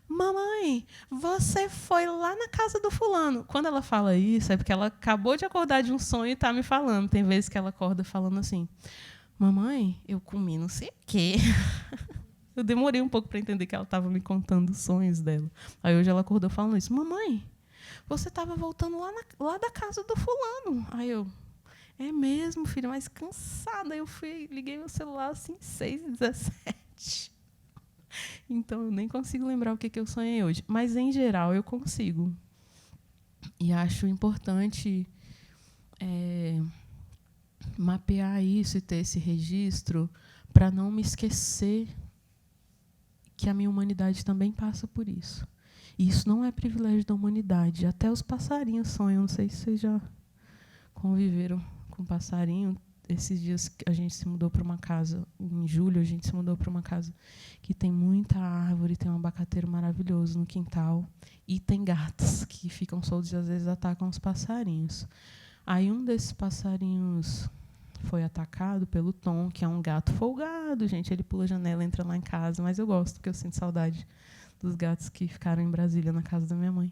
Mamãe, você foi lá na casa do fulano. Quando ela fala isso, é porque ela acabou de acordar de um sonho e está me falando. Tem vezes que ela acorda falando assim: mamãe, eu comi não sei o quê. Eu demorei um pouco para entender que ela estava me contando os sonhos dela. Aí hoje ela acordou falando isso: mamãe, você estava voltando lá da casa do fulano. Aí eu: é mesmo, filha, mas cansada. Eu liguei meu celular assim, 6h17. Então, eu nem consigo lembrar o que eu sonhei hoje. Mas, em geral, eu consigo. E acho importante mapear isso e ter esse registro para não me esquecer que a minha humanidade também passa por isso. E isso não é privilégio da humanidade. Até os passarinhos sonham. Não sei se vocês já conviveram com passarinho. Esses dias a gente se mudou para uma casa, em julho a gente se mudou para uma casa que tem muita árvore, tem um abacateiro maravilhoso no quintal e tem gatos que ficam soltos e às vezes atacam os passarinhos. Aí um desses passarinhos foi atacado pelo Tom, que é um gato folgado, gente. Ele pula a janela, entra lá em casa, mas eu gosto, porque eu sinto saudade dos gatos que ficaram em Brasília, na casa da minha mãe.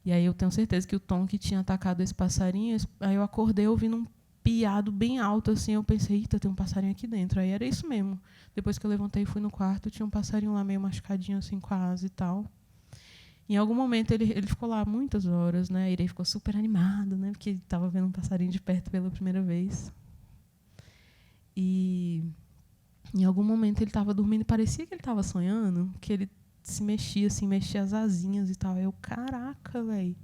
E aí eu tenho certeza que o Tom que tinha atacado esse passarinho, aí eu acordei ouvindo um piado bem alto, assim, eu pensei: eita, tem um passarinho aqui dentro. Aí era isso mesmo. Depois que eu levantei e fui no quarto, tinha um passarinho lá meio machucadinho, assim, com a asa e tal. Em algum momento ele ficou lá muitas horas, né? A Irei ficou super animada, né? Porque estava vendo um passarinho de perto pela primeira vez. E em algum momento ele estava dormindo e parecia que ele estava sonhando, que ele se mexia, assim, mexia as asinhas e tal. Eu: caraca, velho.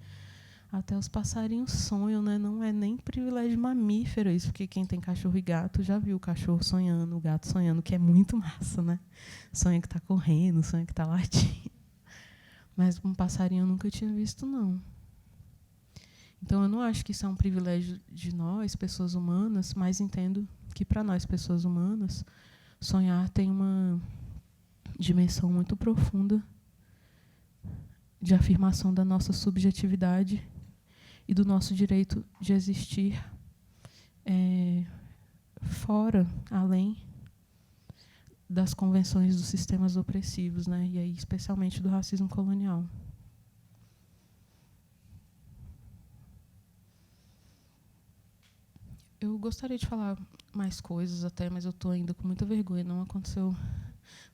Até os passarinhos sonham, né? Não é nem privilégio mamífero isso, porque quem tem cachorro e gato já viu o cachorro sonhando, o gato sonhando, que é muito massa, né? Sonha que está correndo, sonha que está latindo. Mas um passarinho eu nunca tinha visto, não. Então, eu não acho que isso é um privilégio de nós, pessoas humanas, mas entendo que, para nós, pessoas humanas, sonhar tem uma dimensão muito profunda de afirmação da nossa subjetividade e do nosso direito de existir fora, além das convenções dos sistemas opressivos, né? E aí, especialmente do racismo colonial. Eu gostaria de falar mais coisas até, mas eu estou ainda com muita vergonha. Não aconteceu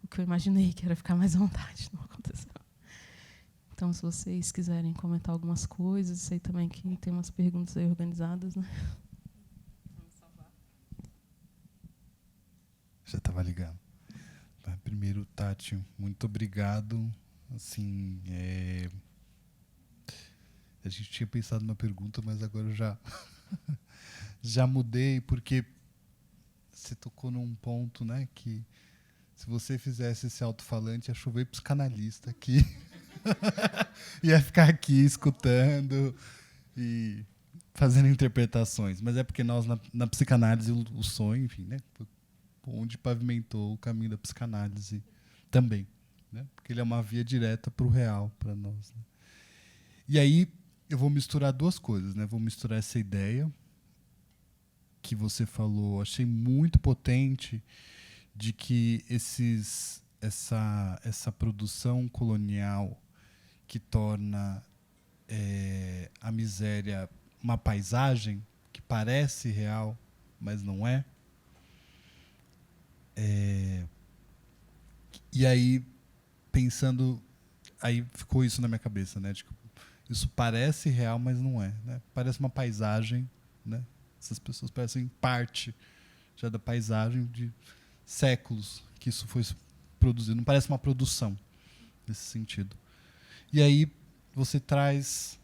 o que eu imaginei, que era ficar mais à vontade. Não aconteceu. Então, se vocês quiserem comentar algumas coisas, sei também que tem umas perguntas aí organizadas, né? Já estava ligado. Primeiro, Tati, muito obrigado. Assim, a gente tinha pensado numa pergunta, mas agora eu já mudei, porque você tocou num ponto, né, que se você fizesse esse alto-falante, ia chover psicanalista aqui. Ia ficar aqui escutando e fazendo interpretações. Mas é porque nós, na psicanálise, o sonho, enfim, né, foi onde pavimentou o caminho da psicanálise também, né, porque ele é uma via direta para o real, para nós, né. E aí eu vou misturar duas coisas, né? Vou misturar essa ideia que você falou, achei muito potente, de que essa produção colonial que torna a miséria uma paisagem que parece real, mas não é. E aí, pensando, aí ficou isso na minha cabeça, né? Tipo, isso parece real, mas não é, né? Parece uma paisagem, né? Essas pessoas parecem parte já da paisagem de séculos que isso foi produzido. Não parece uma produção nesse sentido. E aí você traz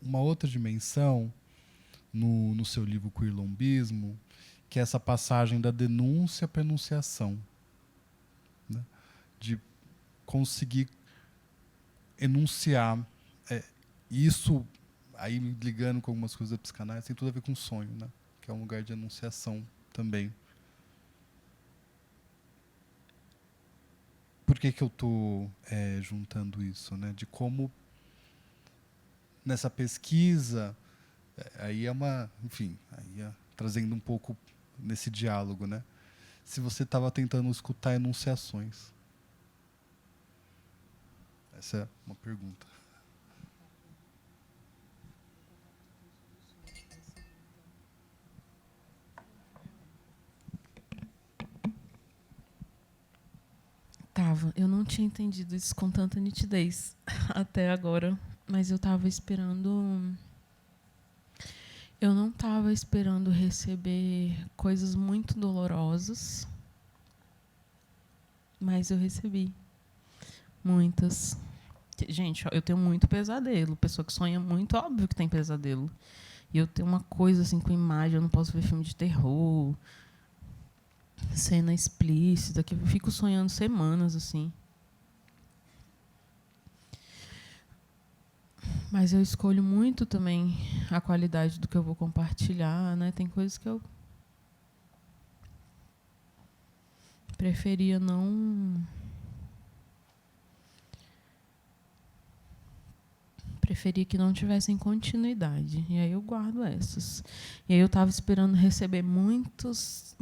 uma outra dimensão no seu livro Queerlombismo, que é essa passagem da denúncia para a enunciação, né? De conseguir enunciar. Isso, aí ligando com algumas coisas da psicanálise, tem tudo a ver com sonho, né? Que é um lugar de enunciação também. Por que eu estou juntando isso, né? De como nessa pesquisa, aí é uma, enfim, aí trazendo um pouco nesse diálogo, né? Se você estava tentando escutar enunciações. Essa é uma pergunta. Eu não tinha entendido isso com tanta nitidez até agora, mas eu estava esperando. Eu não estava esperando receber coisas muito dolorosas, mas eu recebi muitas. Gente, eu tenho muito pesadelo. Pessoa que sonha muito, óbvio que tem pesadelo. E eu tenho uma coisa assim com imagem, eu não posso ver filme de terror, cena explícita, que eu fico sonhando semanas assim. Mas eu escolho muito também a qualidade do que eu vou compartilhar, né? Tem coisas que eu preferia não que não tivessem continuidade. E aí eu guardo essas. E aí eu estava esperando receber muitas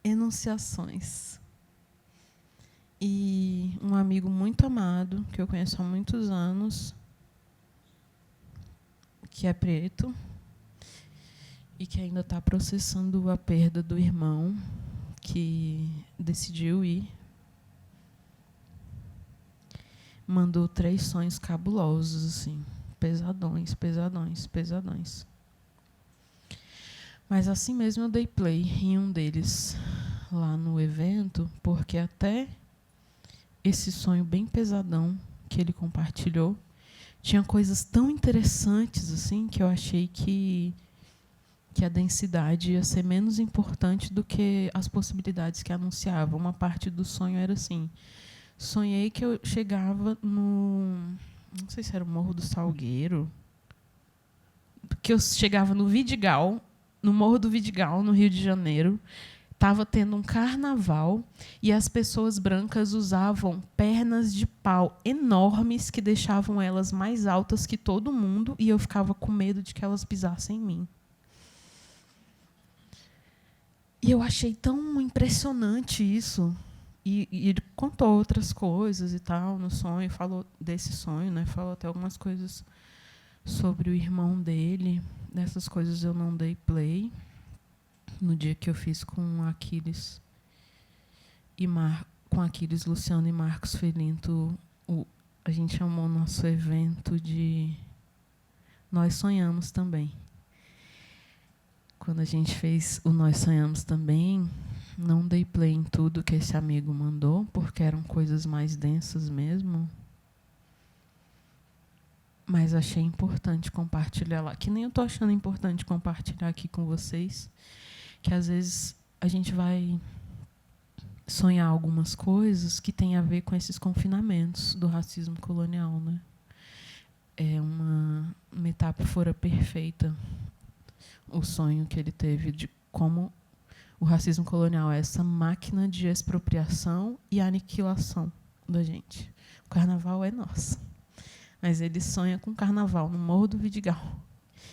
enunciações. E um amigo muito amado, que eu conheço há muitos anos, que é preto, e que ainda está processando a perda do irmão, que decidiu ir, mandou 3 sonhos cabulosos, assim, pesadões. Mas assim mesmo eu dei play em um deles lá no evento, porque até esse sonho bem pesadão que ele compartilhou tinha coisas tão interessantes assim que eu achei que a densidade ia ser menos importante do que as possibilidades que anunciava. Uma parte do sonho era assim: sonhei que eu chegava não sei se era o Morro do Salgueiro, que eu chegava no Vidigal, no Morro do Vidigal, no Rio de Janeiro. Estava tendo um carnaval e as pessoas brancas usavam pernas de pau enormes que deixavam elas mais altas que todo mundo, e eu ficava com medo de que elas pisassem em mim. E eu achei tão impressionante isso. E ele contou outras coisas e tal no sonho, falou desse sonho, né? Falou até algumas coisas sobre o irmão dele. Dessas coisas eu não dei play. No dia que eu fiz com Aquiles, Luciano e Marcos Felinto, a gente chamou nosso evento de Nós Sonhamos Também. Quando a gente fez o Nós Sonhamos Também, não dei play em tudo que esse amigo mandou, porque eram coisas mais densas mesmo. Mas achei importante compartilhar lá, que nem eu estou achando importante compartilhar aqui com vocês, que às vezes a gente vai sonhar algumas coisas que têm a ver com esses confinamentos do racismo colonial, né? É uma metáfora perfeita o sonho que ele teve de como o racismo colonial é essa máquina de expropriação e aniquilação da gente. O carnaval é nosso, mas ele sonha com carnaval no Morro do Vidigal,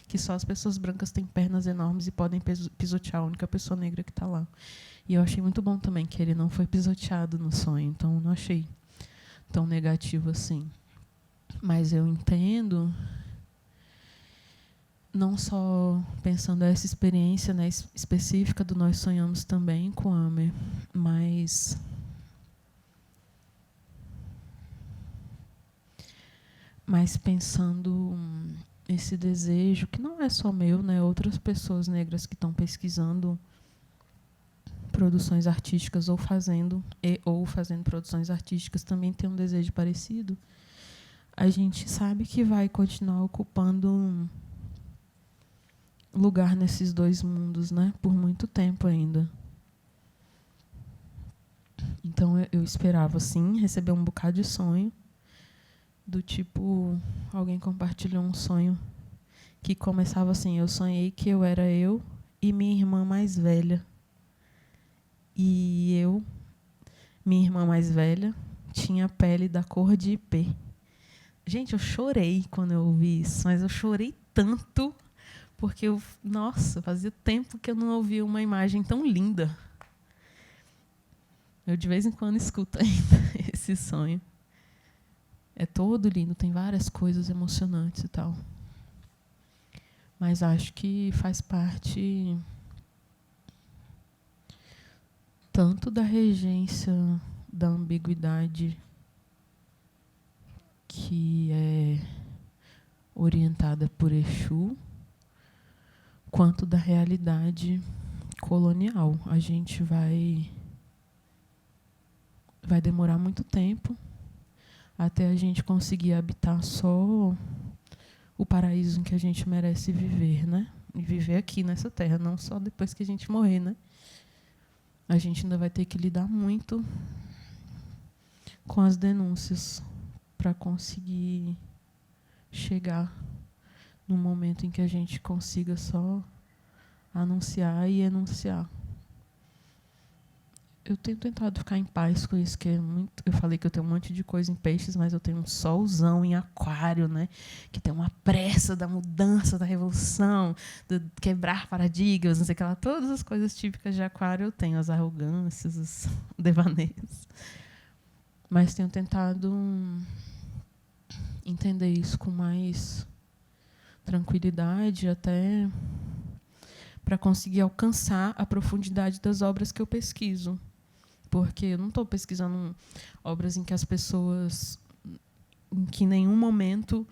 que só as pessoas brancas têm pernas enormes e podem pisotear a única pessoa negra que está lá. E eu achei muito bom também que ele não foi pisoteado no sonho, então não achei tão negativo assim. Mas eu entendo, não só pensando essa experiência, né, específica do Nós Sonhamos Também com a Amer, mas pensando esse desejo, que não é só meu, né? Outras pessoas negras que estão pesquisando produções artísticas ou fazendo produções artísticas também têm um desejo parecido. a gente sabe que vai continuar ocupando um lugar nesses dois mundos, né? Por muito tempo ainda. Então eu esperava, sim, receber um bocado de sonho, do tipo, alguém compartilhou um sonho que começava assim: eu sonhei que eu era eu e minha irmã mais velha. E eu, minha irmã mais velha, tinha pele da cor de ipê. Gente, eu chorei quando eu ouvi isso, mas eu chorei tanto, porque nossa, fazia tempo que eu não ouvia uma imagem tão linda. Eu de vez em quando escuto ainda esse sonho. É todo lindo, tem várias coisas emocionantes e tal. Mas acho que faz parte tanto da regência da ambiguidade, que é orientada por Exu, quanto da realidade colonial. A gente vai demorar muito tempo até a gente conseguir habitar só o paraíso em que a gente merece viver, né? E viver aqui nessa terra, não só depois que a gente morrer, né? A gente ainda vai ter que lidar muito com as denúncias para conseguir chegar no momento em que a gente consiga só anunciar e enunciar. Eu tenho tentado ficar em paz com isso, que é muito. Eu falei que eu tenho um monte de coisa em peixes, mas eu tenho um solzão em aquário, né? Que tem uma pressa da mudança, da revolução, de quebrar paradigmas, não sei o que lá. Todas as coisas típicas de aquário eu tenho, as arrogâncias, os devaneios. Mas tenho tentado entender isso com mais tranquilidade, até para conseguir alcançar a profundidade das obras que eu pesquiso. Porque eu não estou pesquisando obras em que as pessoas, em que em nenhum momento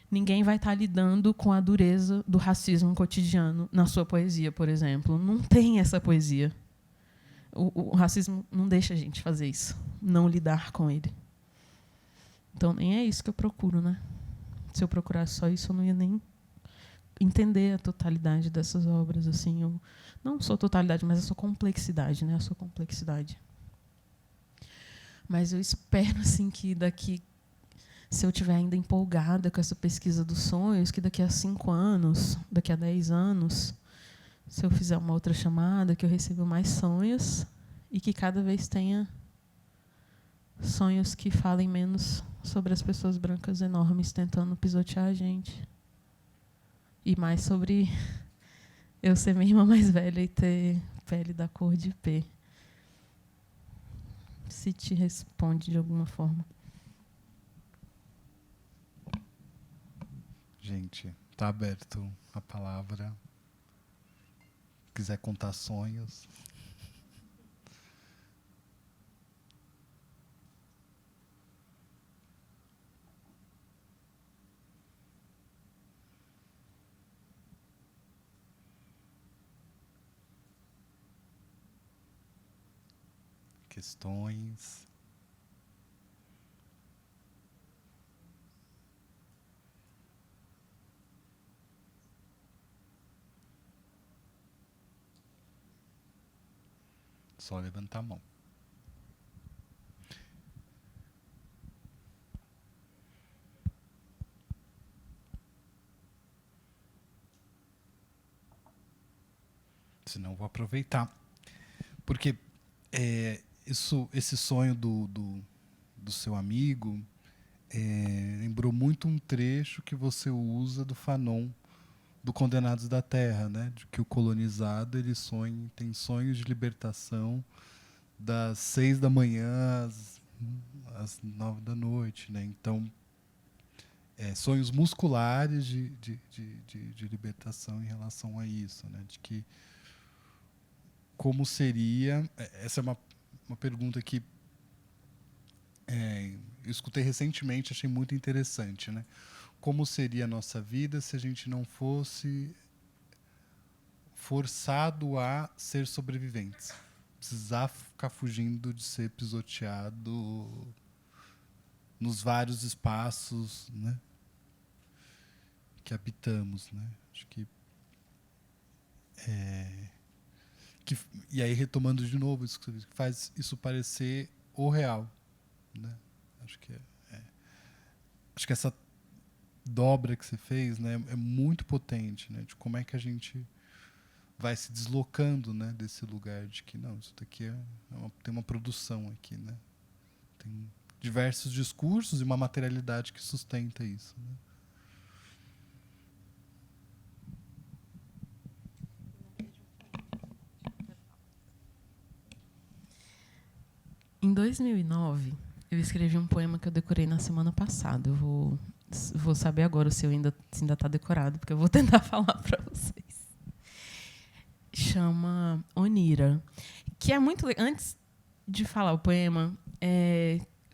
ninguém vai estar lidando com a dureza do racismo cotidiano na sua poesia, por exemplo. Não tem essa poesia. O racismo não deixa a gente fazer isso, não lidar com ele. Então, nem é isso que eu procuro, né? Se eu procurasse só isso, eu não ia nem entender a totalidade dessas obras. Assim, eu, não só a totalidade, mas a sua complexidade, né? A sua complexidade. Mas eu espero, assim, que daqui, se eu estiver ainda empolgada com essa pesquisa dos sonhos, que daqui a 5 anos, daqui a 10 anos, se eu fizer uma outra chamada, que eu receba mais sonhos e que cada vez tenha sonhos que falem menos sobre as pessoas brancas enormes tentando pisotear a gente. E mais sobre eu ser minha irmã mais velha e ter pele da cor de ipê. Se te responde de alguma forma. Gente, tá aberto a palavra. Quiser contar sonhos. Questões. Só levantar a mão. Senão vou aproveitar. Porque esse sonho do seu amigo lembrou muito um trecho que você usa do Fanon, do Condenados da Terra, né? De que o colonizado ele tem sonhos de libertação das 6 da manhã às 9 da noite, né? Então, sonhos musculares de libertação em relação a isso, né? De que como seria... Essa é uma pergunta que eu escutei recentemente, achei muito interessante, né? Como seria a nossa vida se a gente não fosse forçado a ser sobreviventes? Precisar ficar fugindo de ser pisoteado nos vários espaços, né, que habitamos, né? Acho que e aí, retomando de novo isso que faz isso parecer o real, né? Acho que acho que essa dobra que você fez, né, é muito potente, né, de como é que a gente vai se deslocando, né, desse lugar de que não, isso daqui tem uma produção aqui, né, tem diversos discursos e uma materialidade que sustenta isso, né? Em 2009, eu escrevi um poema que eu decorei na semana passada. Eu vou saber agora se ainda está decorado, porque eu vou tentar falar para vocês. Chama Onira, que é muito legal. Antes de falar o poema,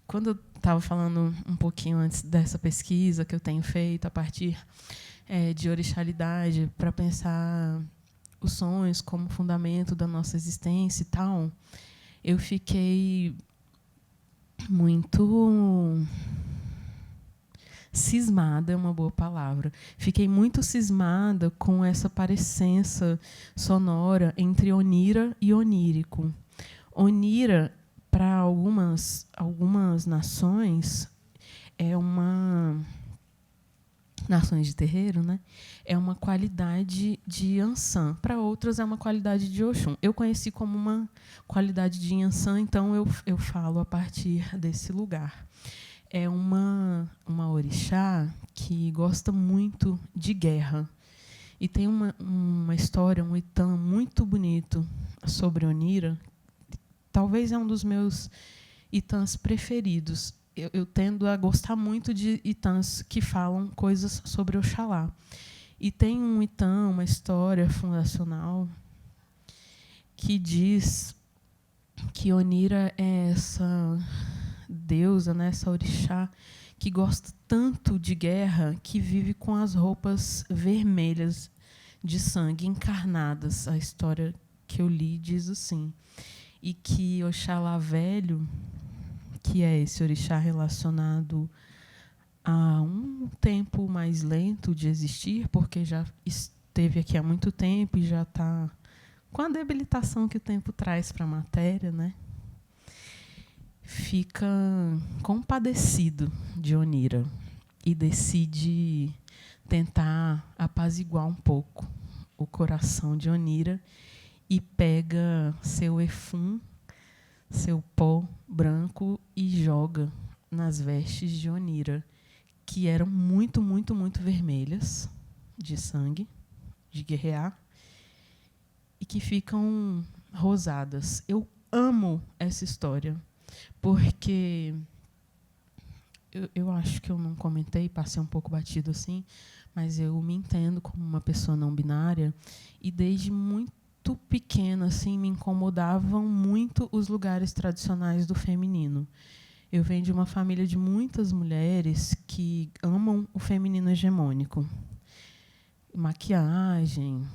quando eu estava falando um pouquinho antes dessa pesquisa que eu tenho feito a partir de orixalidade para pensar os sonhos como fundamento da nossa existência e tal, eu fiquei muito cismada, é uma boa palavra. Fiquei muito cismada com essa parecença sonora entre onira e onírico. Onira, para algumas nações, nações de terreiro, né? É uma qualidade de Ansan. Para outras, é uma qualidade de Oxum. Eu conheci como uma qualidade de Ansan, então eu falo a partir desse lugar. É uma orixá que gosta muito de guerra. E tem uma história, um itã muito bonito sobre Onira. Talvez é um dos meus itãs preferidos. Eu tendo a gostar muito de itãs que falam coisas sobre Oxalá. E tem um itã, uma história fundacional, que diz que Onira é essa deusa, né, essa orixá, que gosta tanto de guerra que vive com as roupas vermelhas de sangue encarnadas. A história que eu li diz assim. E que Oxalá velho, que é esse orixá relacionado a um tempo mais lento de existir, porque já esteve aqui há muito tempo e já está com a debilitação que o tempo traz para a matéria, né? Fica compadecido de Onira e decide tentar apaziguar um pouco o coração de Onira e pega seu efum, seu pó branco, e joga nas vestes de Onira, que eram muito, muito, muito vermelhas, de sangue, de guerrear, e que ficam rosadas. Eu amo essa história, porque eu acho que eu não comentei, passei um pouco batido assim, mas eu me entendo como uma pessoa não binária, e desde muito pequena assim, me incomodavam muito os lugares tradicionais do feminino. Eu venho de uma família de muitas mulheres que amam o feminino hegemônico. Maquiagem,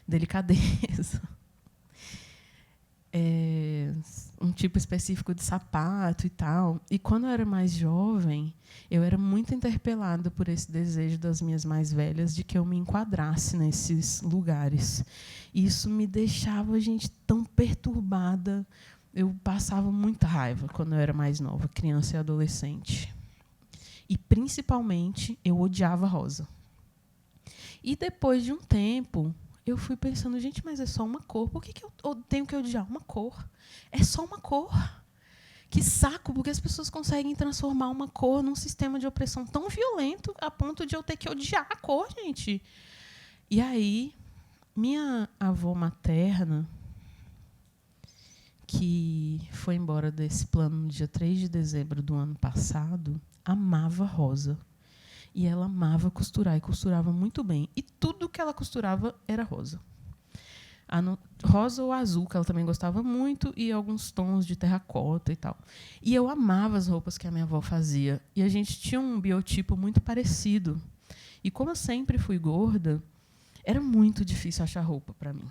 delicadeza, um tipo específico de sapato e tal. E quando eu era mais jovem, eu era muito interpelada por esse desejo das minhas mais velhas de que eu me enquadrasse nesses lugares. E isso me deixava, gente, tão perturbada. Eu passava muita raiva quando eu era mais nova, criança e adolescente. E, principalmente, eu odiava rosa. E, depois de um tempo, eu fui pensando, gente, mas é só uma cor. Por que eu tenho que odiar uma cor? É só uma cor. Que saco, porque as pessoas conseguem transformar uma cor num sistema de opressão tão violento a ponto de eu ter que odiar a cor, gente. E aí, minha avó materna, que foi embora desse plano no dia 3 de dezembro do ano passado, amava rosa. E ela amava costurar, e costurava muito bem. E tudo que ela costurava era rosa. Rosa ou azul, que ela também gostava muito, e alguns tons de terracota e tal. E eu amava as roupas que a minha avó fazia. E a gente tinha um biotipo muito parecido. E como eu sempre fui gorda, era muito difícil achar roupa para mim.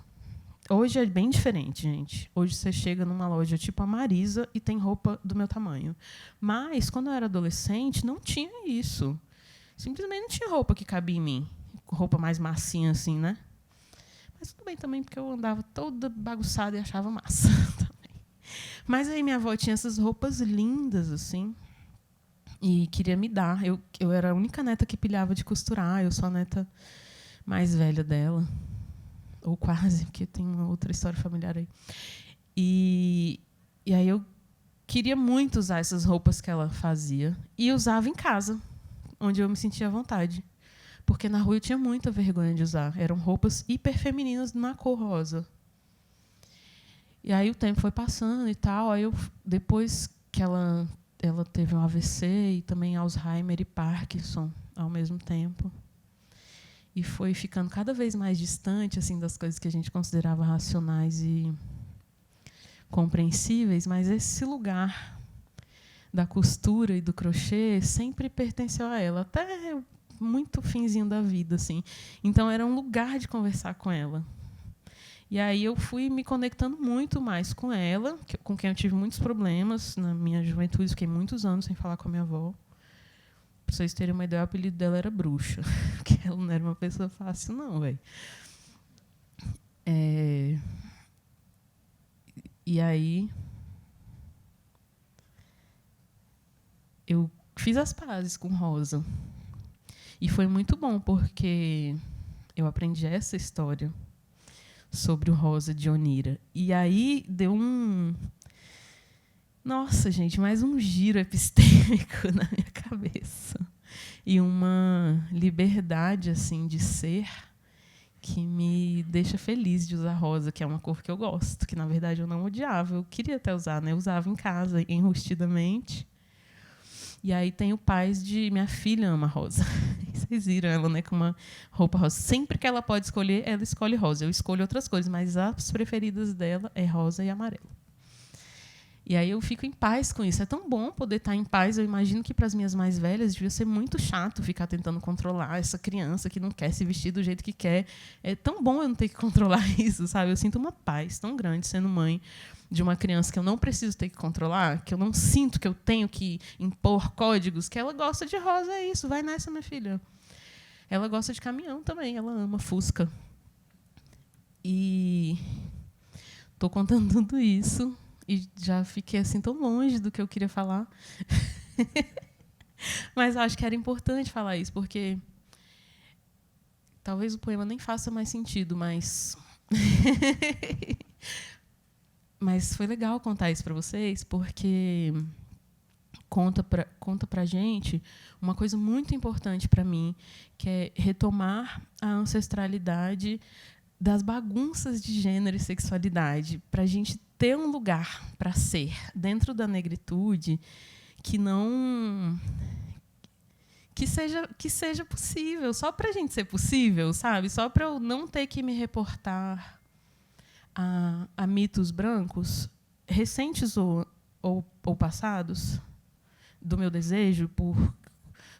Hoje é bem diferente, gente. Hoje você chega numa loja tipo a Marisa e tem roupa do meu tamanho. Mas, quando eu era adolescente, não tinha isso. Simplesmente não tinha roupa que cabia em mim. Roupa mais massinha, assim, né? Mas tudo bem também, porque eu andava toda bagunçada e achava massa. Mas aí minha avó tinha essas roupas lindas, assim, e queria me dar. Eu era a única neta que pilhava de costurar. Eu sou a neta mais velha dela. Ou quase, porque tem uma outra história familiar aí. E aí eu queria muito usar essas roupas que ela fazia. E usava em casa, onde eu me sentia à vontade. Porque na rua eu tinha muita vergonha de usar. Eram roupas hiper femininas na cor rosa. E aí o tempo foi passando e tal. Aí depois que ela teve um AVC e também Alzheimer e Parkinson ao mesmo tempo. E foi ficando cada vez mais distante assim das coisas que a gente considerava racionais e compreensíveis, mas esse lugar da costura e do crochê sempre pertenceu a ela, até muito finzinho da vida, assim. Então era um lugar de conversar com ela. E aí eu fui me conectando muito mais com ela, com quem eu tive muitos problemas na minha juventude, fiquei muitos anos sem falar com a minha avó. Para vocês terem uma ideia, o apelido dela era Bruxa, porque ela não era uma pessoa fácil, não, velho. E aí eu fiz as pazes com Rosa. E foi muito bom, porque eu aprendi essa história sobre o Rosa de Onira. E aí deu nossa, gente, mais um giro epistêmico na minha cabeça. E uma liberdade assim de ser que me deixa feliz de usar rosa, que é uma cor que eu gosto, que na verdade eu não odiava, eu queria até usar, né? Eu usava em casa, enrustidamente. E aí tem o pai de minha filha ama rosa. Vocês viram ela, né, com uma roupa rosa. Sempre que ela pode escolher, ela escolhe rosa. Eu escolho outras coisas, mas as preferidas dela é rosa e amarelo. E aí eu fico em paz com isso. É tão bom poder estar em paz. Eu imagino que para as minhas mais velhas devia ser muito chato ficar tentando controlar essa criança que não quer se vestir do jeito que quer. É tão bom eu não ter que controlar isso, sabe? Eu sinto uma paz tão grande sendo mãe de uma criança que eu não preciso ter que controlar, que eu não sinto que eu tenho que impor códigos, que ela gosta de rosa, é isso. Vai nessa, minha filha. Ela gosta de caminhão também, ela ama Fusca. E estou contando tudo isso. E já fiquei assim tão longe do que eu queria falar. Mas acho que era importante falar isso, porque talvez o poema nem faça mais sentido, mas mas foi legal contar isso para vocês, porque conta pra gente uma coisa muito importante para mim, que é retomar a ancestralidade das bagunças de gênero e sexualidade, para a gente ter um lugar para ser dentro da negritude que não que seja possível, só para a gente ser possível, sabe? Só para eu não ter que me reportar a mitos brancos recentes ou passados do meu desejo por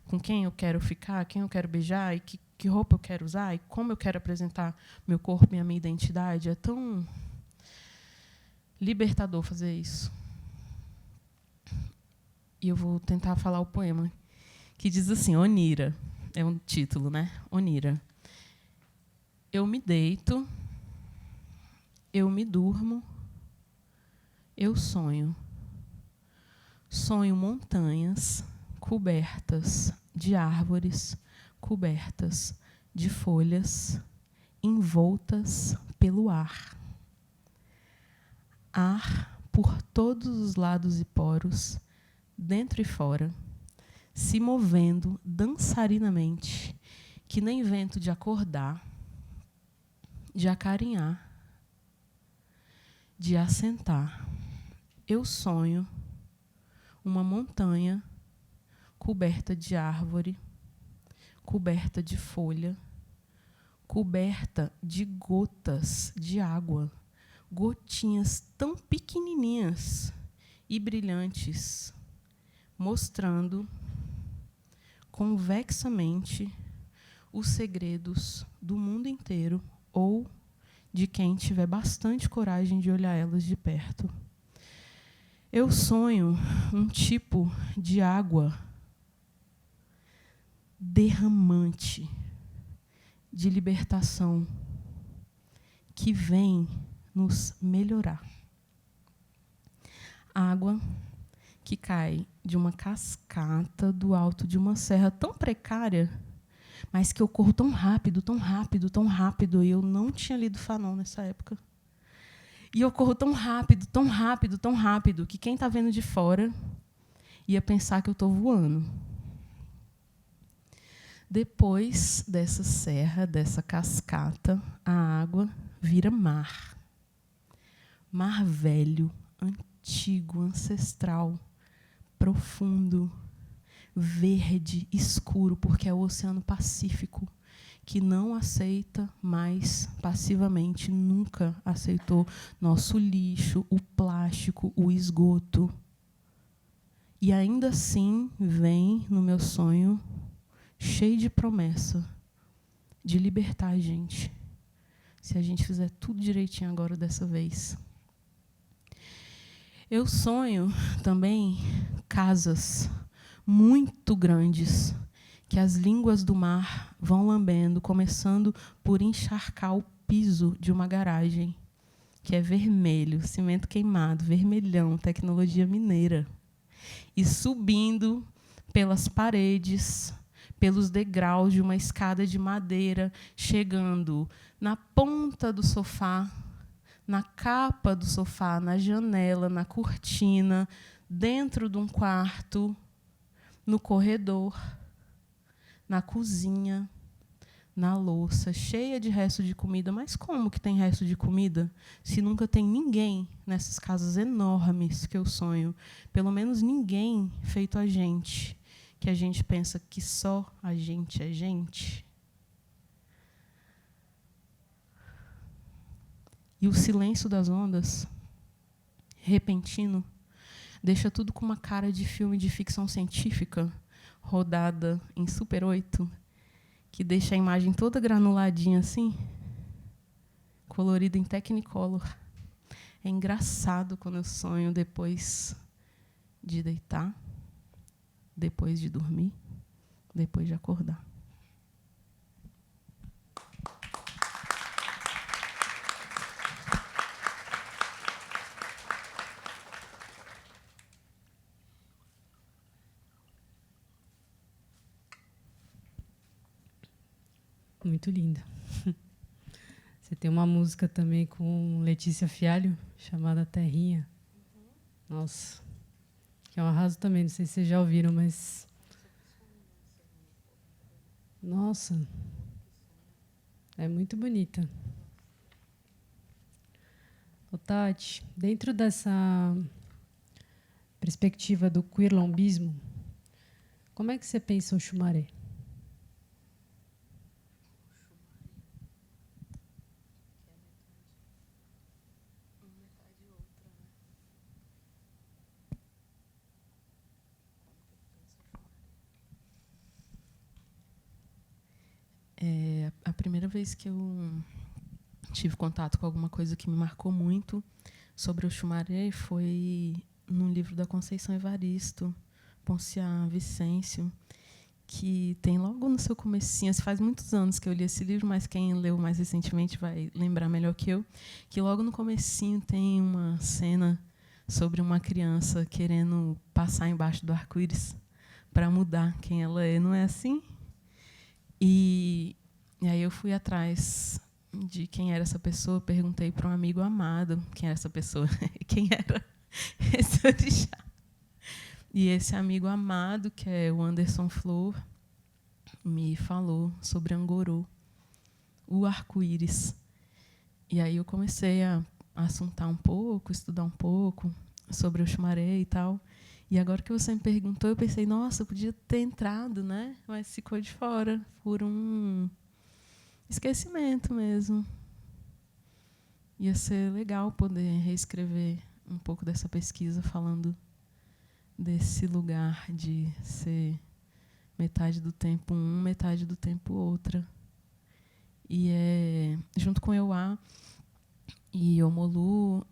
com quem eu quero ficar, quem eu quero beijar e que roupa eu quero usar e como eu quero apresentar meu corpo e a minha identidade. É tão libertador fazer isso. E eu vou tentar falar o poema, que diz assim, Onira. É um título, né? Onira. Eu me deito, eu me durmo, eu sonho. Sonho montanhas cobertas de árvores, cobertas de folhas, envoltas pelo ar. Ar por todos os lados e poros, dentro e fora, se movendo dançarinamente, que nem vento de acordar, de acarinhar, de assentar. Eu sonho uma montanha coberta de árvore, coberta de folha, coberta de gotas de água, gotinhas tão pequenininhas e brilhantes, mostrando convexamente os segredos do mundo inteiro ou de quem tiver bastante coragem de olhar elas de perto. Eu sonho um tipo de água derramante, de libertação, que vem nos melhorar. Água que cai de uma cascata do alto de uma serra tão precária, mas que eu corro tão rápido, tão rápido, tão rápido, e eu não tinha lido Fanon nessa época. E eu corro tão rápido, tão rápido, tão rápido, que quem está vendo de fora ia pensar que eu estou voando. Depois dessa serra, dessa cascata, a água vira mar. Mar velho, antigo, ancestral, profundo, verde, escuro, porque é o Oceano Pacífico, que não aceita mais passivamente, nunca aceitou nosso lixo, o plástico, o esgoto. E ainda assim vem no meu sonho, cheio de promessa, de libertar a gente, se a gente fizer tudo direitinho agora dessa vez. Eu sonho também casas muito grandes, que as línguas do mar vão lambendo, começando por encharcar o piso de uma garagem, que é vermelho, cimento queimado, vermelhão, tecnologia mineira, e subindo pelas paredes, pelos degraus de uma escada de madeira, chegando na ponta do sofá, na capa do sofá, na janela, na cortina, dentro de um quarto, no corredor, na cozinha, na louça, cheia de resto de comida. Mas como que tem resto de comida se nunca tem ninguém nessas casas enormes que eu sonho? Pelo menos ninguém feito a gente, que a gente pensa que só a gente é gente. E o silêncio das ondas, repentino, deixa tudo com uma cara de filme de ficção científica, rodada em Super 8, que deixa a imagem toda granuladinha assim, colorida em Technicolor. É engraçado quando eu sonho depois de deitar, depois de dormir, depois de acordar. Muito linda. Você tem uma música também com Letícia Fialho, chamada Terrinha. Nossa, que é um arraso também, não sei se vocês já ouviram, mas... Nossa, é muito bonita. Ô, Tati, dentro dessa perspectiva do queerlombismo, como é que você pensa o Xumaré? A primeira vez que eu tive contato com alguma coisa que me marcou muito sobre o Xumaré foi num livro da Conceição Evaristo, Ponciá Vicêncio, que tem logo no seu comecinho, faz muitos anos que eu li esse livro, mas quem leu mais recentemente vai lembrar melhor que eu, que logo no comecinho tem uma cena sobre uma criança querendo passar embaixo do arco-íris para mudar quem ela é, não é assim? E aí eu fui atrás de quem era essa pessoa, perguntei para um amigo amado quem era essa pessoa, quem era esse orixá. E esse amigo amado, que é o Anderson Flor, me falou sobre Angorô, o arco-íris. E aí eu comecei a assuntar um pouco, estudar um pouco sobre o Xumaré e tal. E agora que você me perguntou, eu pensei, nossa, eu podia ter entrado, né? Mas ficou de fora por um esquecimento mesmo. Ia ser legal poder reescrever um pouco dessa pesquisa falando desse lugar de ser metade do tempo um, metade do tempo outra. E junto com Euá, E Omolu,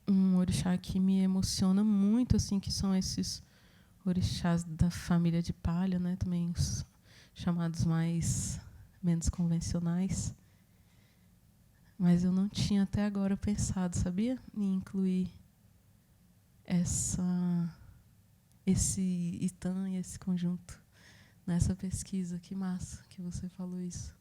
um orixá que me emociona muito, assim, que são esses orixás da família de palha, né, também os chamados mais menos convencionais. Mas eu não tinha até agora pensado, sabia? Em incluir esse Itan e esse conjunto nessa pesquisa. Que massa que você falou isso.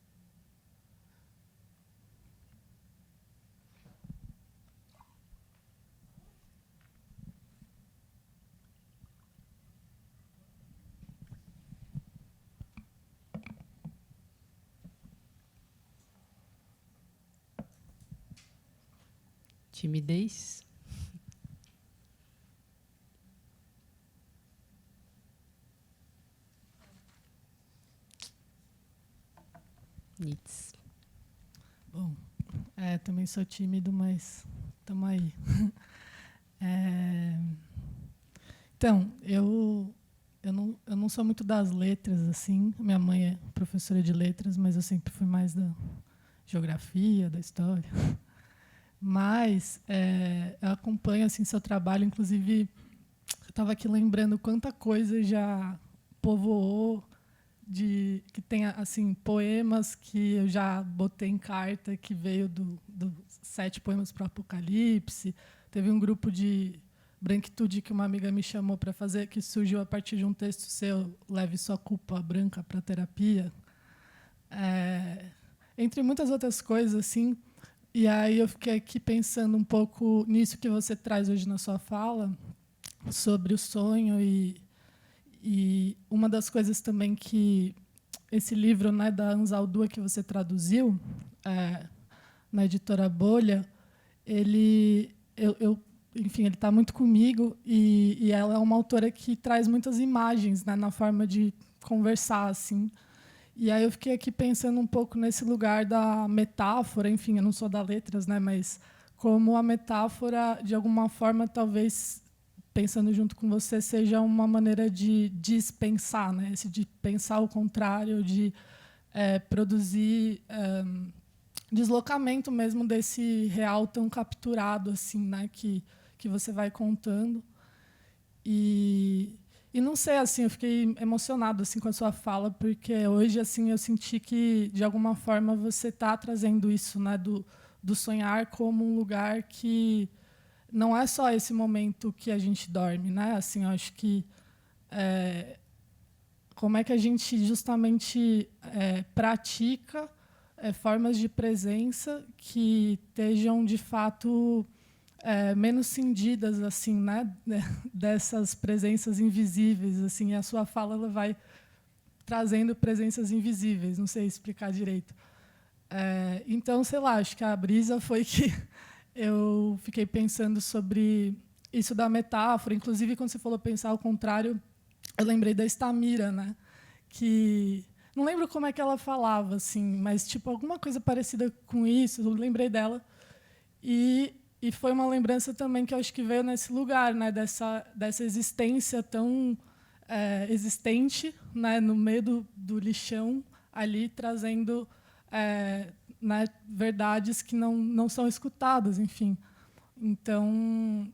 Timidez. Nits. Bom, também sou tímido, mas estamos aí. Então, eu não sou muito das letras, assim. Minha mãe é professora de letras, mas eu sempre fui mais da geografia, da história. Mas eu acompanho assim, seu trabalho, inclusive, eu estava aqui lembrando quanta coisa já povoou, que tem assim, poemas que eu já botei em carta, que veio do 7 poemas para o Apocalipse. Teve um grupo de branquitude que uma amiga me chamou para fazer, que surgiu a partir de um texto seu, Leve Sua Culpa Branca para Terapia. Entre muitas outras coisas, assim. E aí eu fiquei aqui pensando um pouco nisso que você traz hoje na sua fala, sobre o sonho e uma das coisas também que esse livro, né, da Anzaldúa que você traduziu na editora Bolha, enfim, ele está muito comigo e ela é uma autora que traz muitas imagens, né, na forma de conversar, assim. E aí eu fiquei aqui pensando um pouco nesse lugar da metáfora, enfim, eu não sou da letras, né, mas como a metáfora, de alguma forma, talvez, pensando junto com você, seja uma maneira de dispensar, né, de pensar o contrário, de produzir deslocamento mesmo desse real tão capturado, assim, né, que você vai contando. E não sei, assim, eu fiquei emocionado assim com a sua fala, porque hoje assim eu senti que de alguma forma você está trazendo isso, né, do sonhar como um lugar que não é só esse momento que a gente dorme, né? Assim, eu acho que como é que a gente justamente pratica formas de presença que estejam de fato menos cindidas, assim, né, dessas presenças invisíveis, assim. E a sua fala ela vai trazendo presenças invisíveis, não sei explicar direito. Então, sei lá, acho que a brisa foi que eu fiquei pensando sobre isso da metáfora. Inclusive, quando você falou pensar ao contrário, eu lembrei da Estamira, né, que não lembro como é que ela falava, assim, mas tipo alguma coisa parecida com isso. Eu lembrei dela e foi uma lembrança também que eu acho que veio nesse lugar, né, dessa existência tão existente, né, no meio do lixão, ali trazendo né, verdades que não são escutadas, enfim. Então,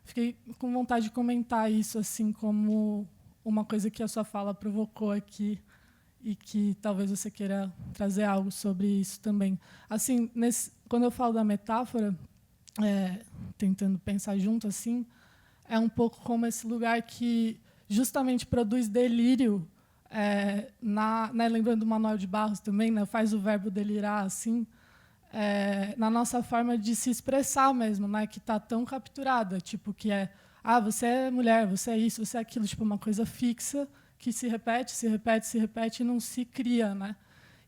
fiquei com vontade de comentar isso assim como uma coisa que a sua fala provocou aqui e que talvez você queira trazer algo sobre isso também. Assim, quando eu falo da metáfora, tentando pensar junto, assim, é um pouco como esse lugar que justamente produz delírio, né, lembrando do Manuel de Barros também, né, faz o verbo delirar, assim, na nossa forma de se expressar mesmo, né, que está tão capturada, tipo, que você é mulher, você é isso, você é aquilo, tipo, uma coisa fixa, que se repete, se repete, se repete e não se cria, né?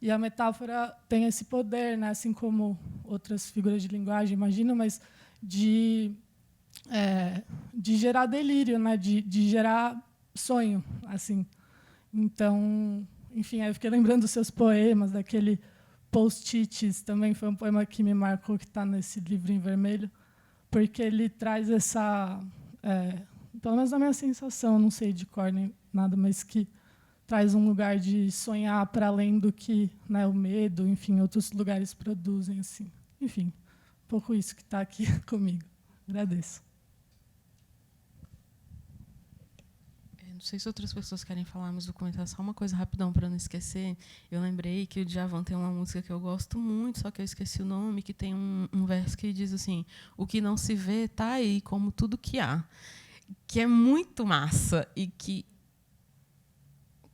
E a metáfora tem esse poder, né? Assim como outras figuras de linguagem, imagino, mas de gerar delírio, né? De gerar sonho, assim. Então, enfim, aí eu fiquei lembrando dos seus poemas, daquele Post-its, também foi um poema que me marcou, que está nesse livro em vermelho, porque ele traz essa... pelo menos a minha sensação, não sei de cor nem nada, mas que traz um lugar de sonhar para além do que, né, o medo, enfim, outros lugares produzem, assim. Enfim, pouco isso que está aqui comigo. Agradeço. Não sei se outras pessoas querem falar, mas vou comentar só uma coisa rapidão para não esquecer. Eu lembrei que o Djavan tem uma música que eu gosto muito, só que eu esqueci o nome, que tem um verso que diz assim: o que não se vê está aí, como tudo que há. Que é muito massa e que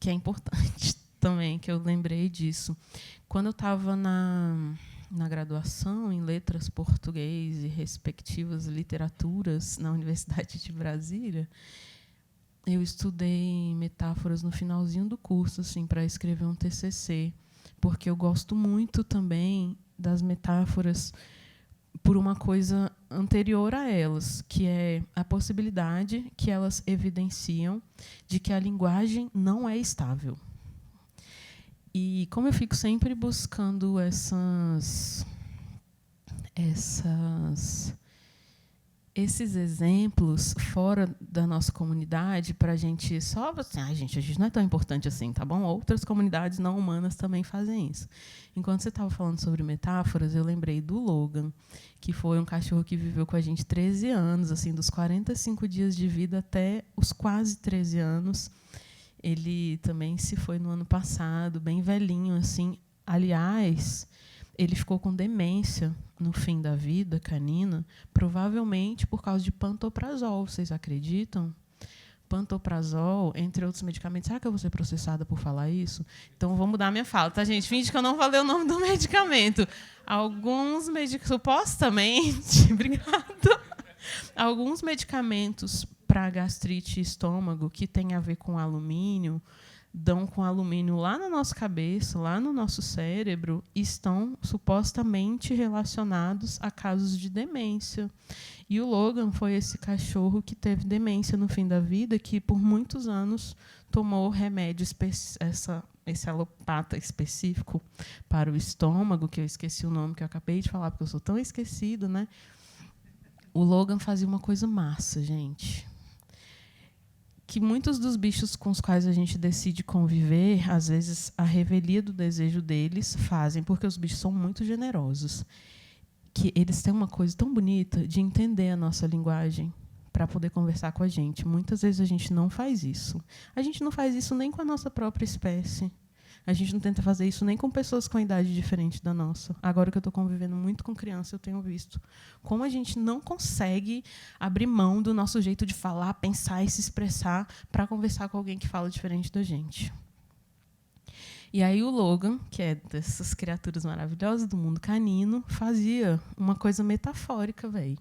é importante também, que eu lembrei disso. Quando eu estava na graduação em Letras Português e respectivas literaturas na Universidade de Brasília, eu estudei metáforas no finalzinho do curso, assim, para escrever um TCC, porque eu gosto muito também das metáforas por uma coisa anterior a elas, que é a possibilidade que elas evidenciam de que a linguagem não é estável. E como eu fico sempre buscando esses exemplos fora da nossa comunidade, para a gente só assim, a gente não é tão importante assim, tá bom? Outras comunidades não humanas também fazem isso. Enquanto você estava falando sobre metáforas, eu lembrei do Logan, que foi um cachorro que viveu com a gente 13 anos, assim, dos 45 dias de vida até os quase 13 anos. Ele também se foi no ano passado, bem velhinho, assim. Aliás, ele ficou com demência no fim da vida canina, provavelmente por causa de pantoprazol. Vocês acreditam? Pantoprazol, entre outros medicamentos. Será que eu vou ser processada por falar isso? Então, vou mudar minha fala, tá, gente? Finge que eu não falei o nome do medicamento. Alguns medicamentos, supostamente, obrigada. Alguns medicamentos para gastrite e estômago que tem a ver com alumínio, dão com alumínio lá na nossa cabeça, lá no nosso cérebro, e estão supostamente relacionados a casos de demência. E o Logan foi esse cachorro que teve demência no fim da vida, que por muitos anos tomou remédio, esse alopata específico para o estômago, que eu esqueci o nome que eu acabei de falar, porque eu sou tão esquecido, né? O Logan fazia uma coisa massa, gente, que muitos dos bichos com os quais a gente decide conviver, às vezes a revelia do desejo deles fazem, porque os bichos são muito generosos, que eles têm uma coisa tão bonita de entender a nossa linguagem para poder conversar com a gente. Muitas vezes a gente não faz isso. A gente não faz isso nem com a nossa própria espécie. A gente não tenta fazer isso nem com pessoas com idade diferente da nossa. Agora que eu estou convivendo muito com criança, eu tenho visto como a gente não consegue abrir mão do nosso jeito de falar, pensar e se expressar para conversar com alguém que fala diferente da gente. E aí o Logan, que é dessas criaturas maravilhosas do mundo canino, fazia uma coisa metafórica, velho,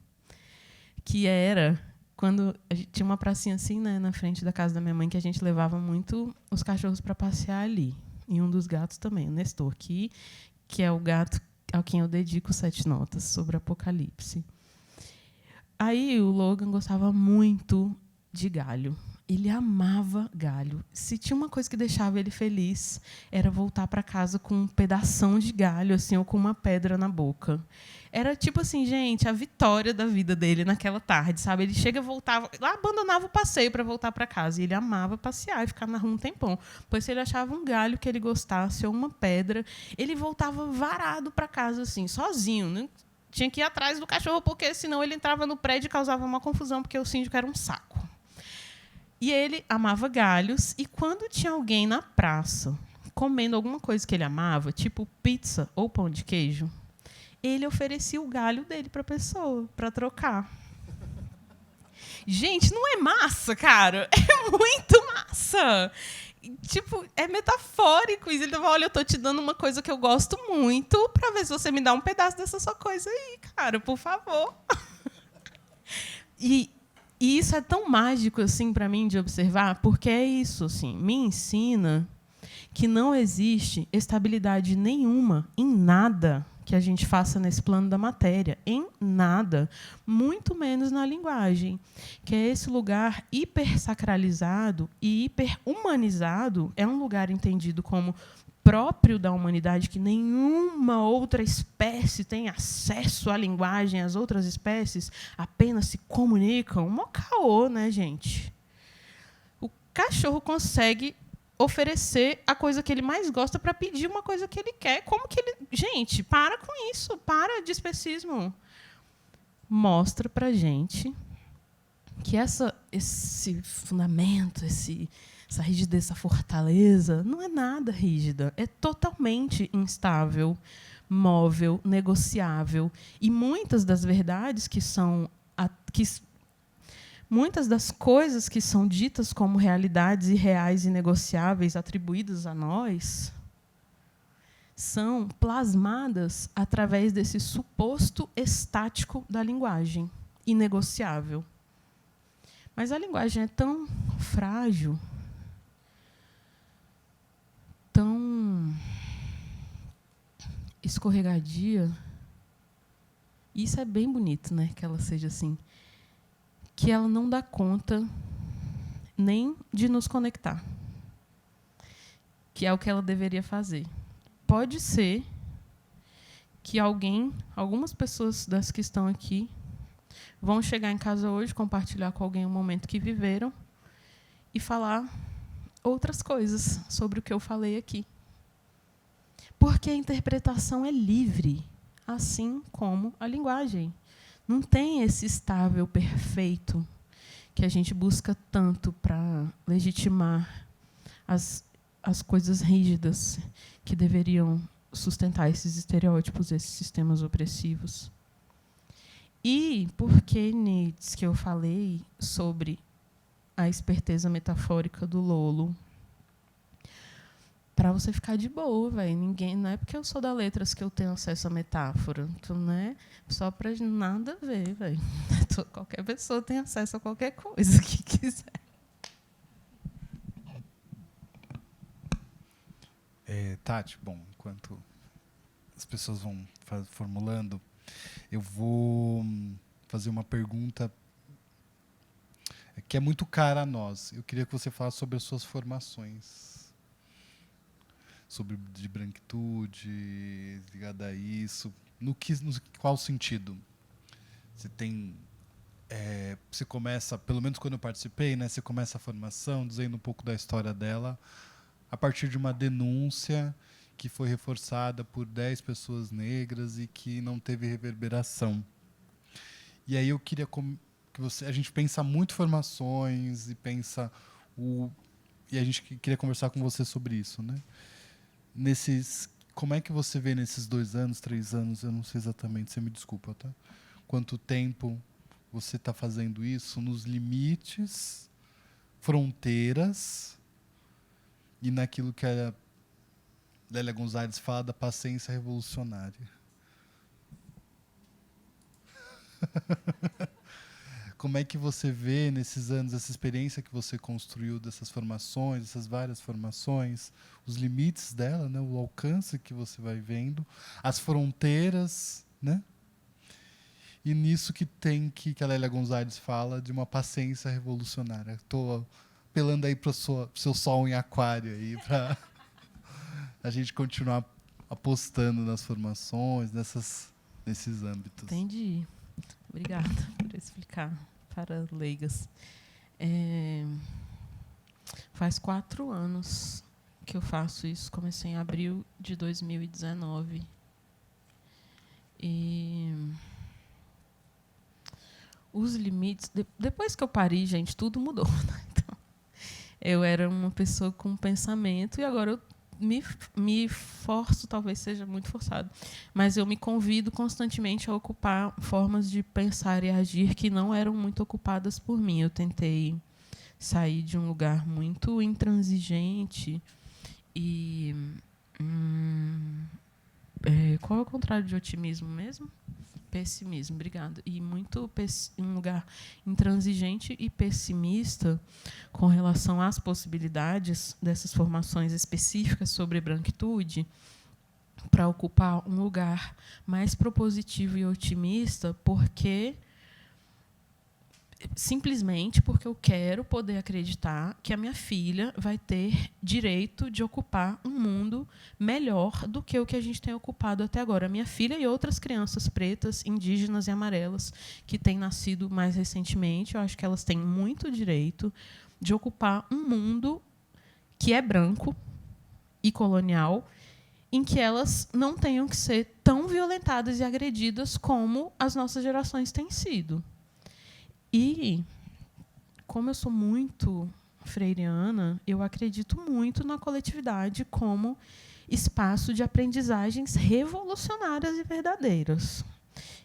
que era quando a gente tinha uma pracinha assim, né, na frente da casa da minha mãe, que a gente levava muito os cachorros para passear ali. E um dos gatos também, o Nestor, que é o gato a quem eu dedico 7 notas sobre Apocalipse. Aí o Logan gostava muito de galho. Ele amava galho. Se tinha uma coisa que deixava ele feliz, era voltar para casa com um pedação de galho, assim, ou com uma pedra na boca. Era tipo assim, gente, a vitória da vida dele naquela tarde, sabe? Ele chega, voltava, lá abandonava o passeio para voltar para casa. E ele amava passear e ficar na rua um tempão. Pois se ele achava um galho que ele gostasse ou uma pedra, ele voltava varado para casa, assim, sozinho, né? Tinha que ir atrás do cachorro, porque senão ele entrava no prédio e causava uma confusão, porque o síndico era um saco. E ele amava galhos, e quando tinha alguém na praça comendo alguma coisa que ele amava, tipo pizza ou pão de queijo, ele oferecia o galho dele para a pessoa, para trocar. Gente, não é massa, cara? É muito massa! Tipo, é metafórico. E ele falou, olha, eu tô te dando uma coisa que eu gosto muito para ver se você me dá um pedaço dessa sua coisa aí, cara, por favor. E isso é tão mágico assim para mim de observar, porque é isso, assim, me ensina que não existe estabilidade nenhuma em nada que a gente faça nesse plano da matéria, em nada, muito menos na linguagem, que é esse lugar hipersacralizado e hiperhumanizado, é um lugar entendido como próprio da humanidade, que nenhuma outra espécie tem acesso à linguagem, as outras espécies apenas se comunicam. Mó caô, né, gente? O cachorro consegue oferecer a coisa que ele mais gosta para pedir uma coisa que ele quer. Como que ele... Gente, para com isso. Para de especismo. mostra para a gente que esse fundamento, essa rigidez, essa fortaleza, não é nada rígida, é totalmente instável, móvel, negociável. E muitas das verdades muitas das coisas que são ditas como realidades irreais e negociáveis atribuídas a nós são plasmadas através desse suposto estático da linguagem, inegociável. Mas a linguagem é tão frágil, tão escorregadia, e isso é bem bonito, né, que ela seja assim, que ela não dá conta nem de nos conectar, que é o que ela deveria fazer. Pode ser que algumas pessoas das que estão aqui, vão chegar em casa hoje, compartilhar com alguém um momento que viveram e falar outras coisas sobre o que eu falei aqui. Porque a interpretação é livre, assim como a linguagem. Não tem esse estável perfeito que a gente busca tanto para legitimar as coisas rígidas que deveriam sustentar esses estereótipos, esses sistemas opressivos. E por que, Nietzsche, que eu falei sobre a esperteza metafórica do Lolo? Para você ficar de boa, velho. Não é porque eu sou da letras que eu tenho acesso à metáfora. Então, né? Só para nada a ver, velho. Qualquer pessoa tem acesso a qualquer coisa que quiser. Tati, bom, enquanto as pessoas vão formulando, eu vou fazer uma pergunta que é muito cara a nós. Eu queria que você falasse sobre as suas formações, sobre de branquitude, ligada a isso. No qual sentido? Você começa, pelo menos quando eu participei, né, você começa a formação dizendo um pouco da história dela, a partir de uma denúncia que foi reforçada por 10 pessoas negras e que não teve reverberação. E aí eu queria a gente pensa muito formações e e a gente queria conversar com você sobre isso, né? Como é que você vê nesses 2 anos, 3 anos, eu não sei exatamente, você me desculpa, tá? Quanto tempo você está fazendo isso nos limites, fronteiras e naquilo que a Lélia Gonzalez fala da paciência revolucionária. Como é que você vê nesses anos essa experiência que você construiu dessas formações, dessas várias formações, os limites dela, né, o alcance que você vai vendo, as fronteiras, né? E nisso que a Lélia Gonzalez fala de uma paciência revolucionária. Estou apelando aí para o seu sol em aquário aí para a gente continuar apostando nas formações, nesses âmbitos. Entendi. Obrigada por explicar para leigas. Faz 4 anos que eu faço isso. Comecei em abril de 2019. E os limites... Depois que eu parei, gente, tudo mudou. Né? Então, eu era uma pessoa com pensamento e agora eu me forço, talvez seja muito forçado, mas eu me convido constantemente a ocupar formas de pensar e agir que não eram muito ocupadas por mim. Eu tentei sair de um lugar muito intransigente e... qual é o contrário de otimismo mesmo? Pessimismo, obrigada. E muito um lugar intransigente e pessimista com relação às possibilidades dessas formações específicas sobre branquitude, para ocupar um lugar mais propositivo e otimista, simplesmente porque eu quero poder acreditar que a minha filha vai ter direito de ocupar um mundo melhor do que o que a gente tem ocupado até agora. A minha filha e outras crianças pretas, indígenas e amarelas que têm nascido mais recentemente, eu acho que elas têm muito direito de ocupar um mundo que é branco e colonial, em que elas não tenham que ser tão violentadas e agredidas como as nossas gerações têm sido. E, como eu sou muito freiriana, eu acredito muito na coletividade como espaço de aprendizagens revolucionárias e verdadeiras.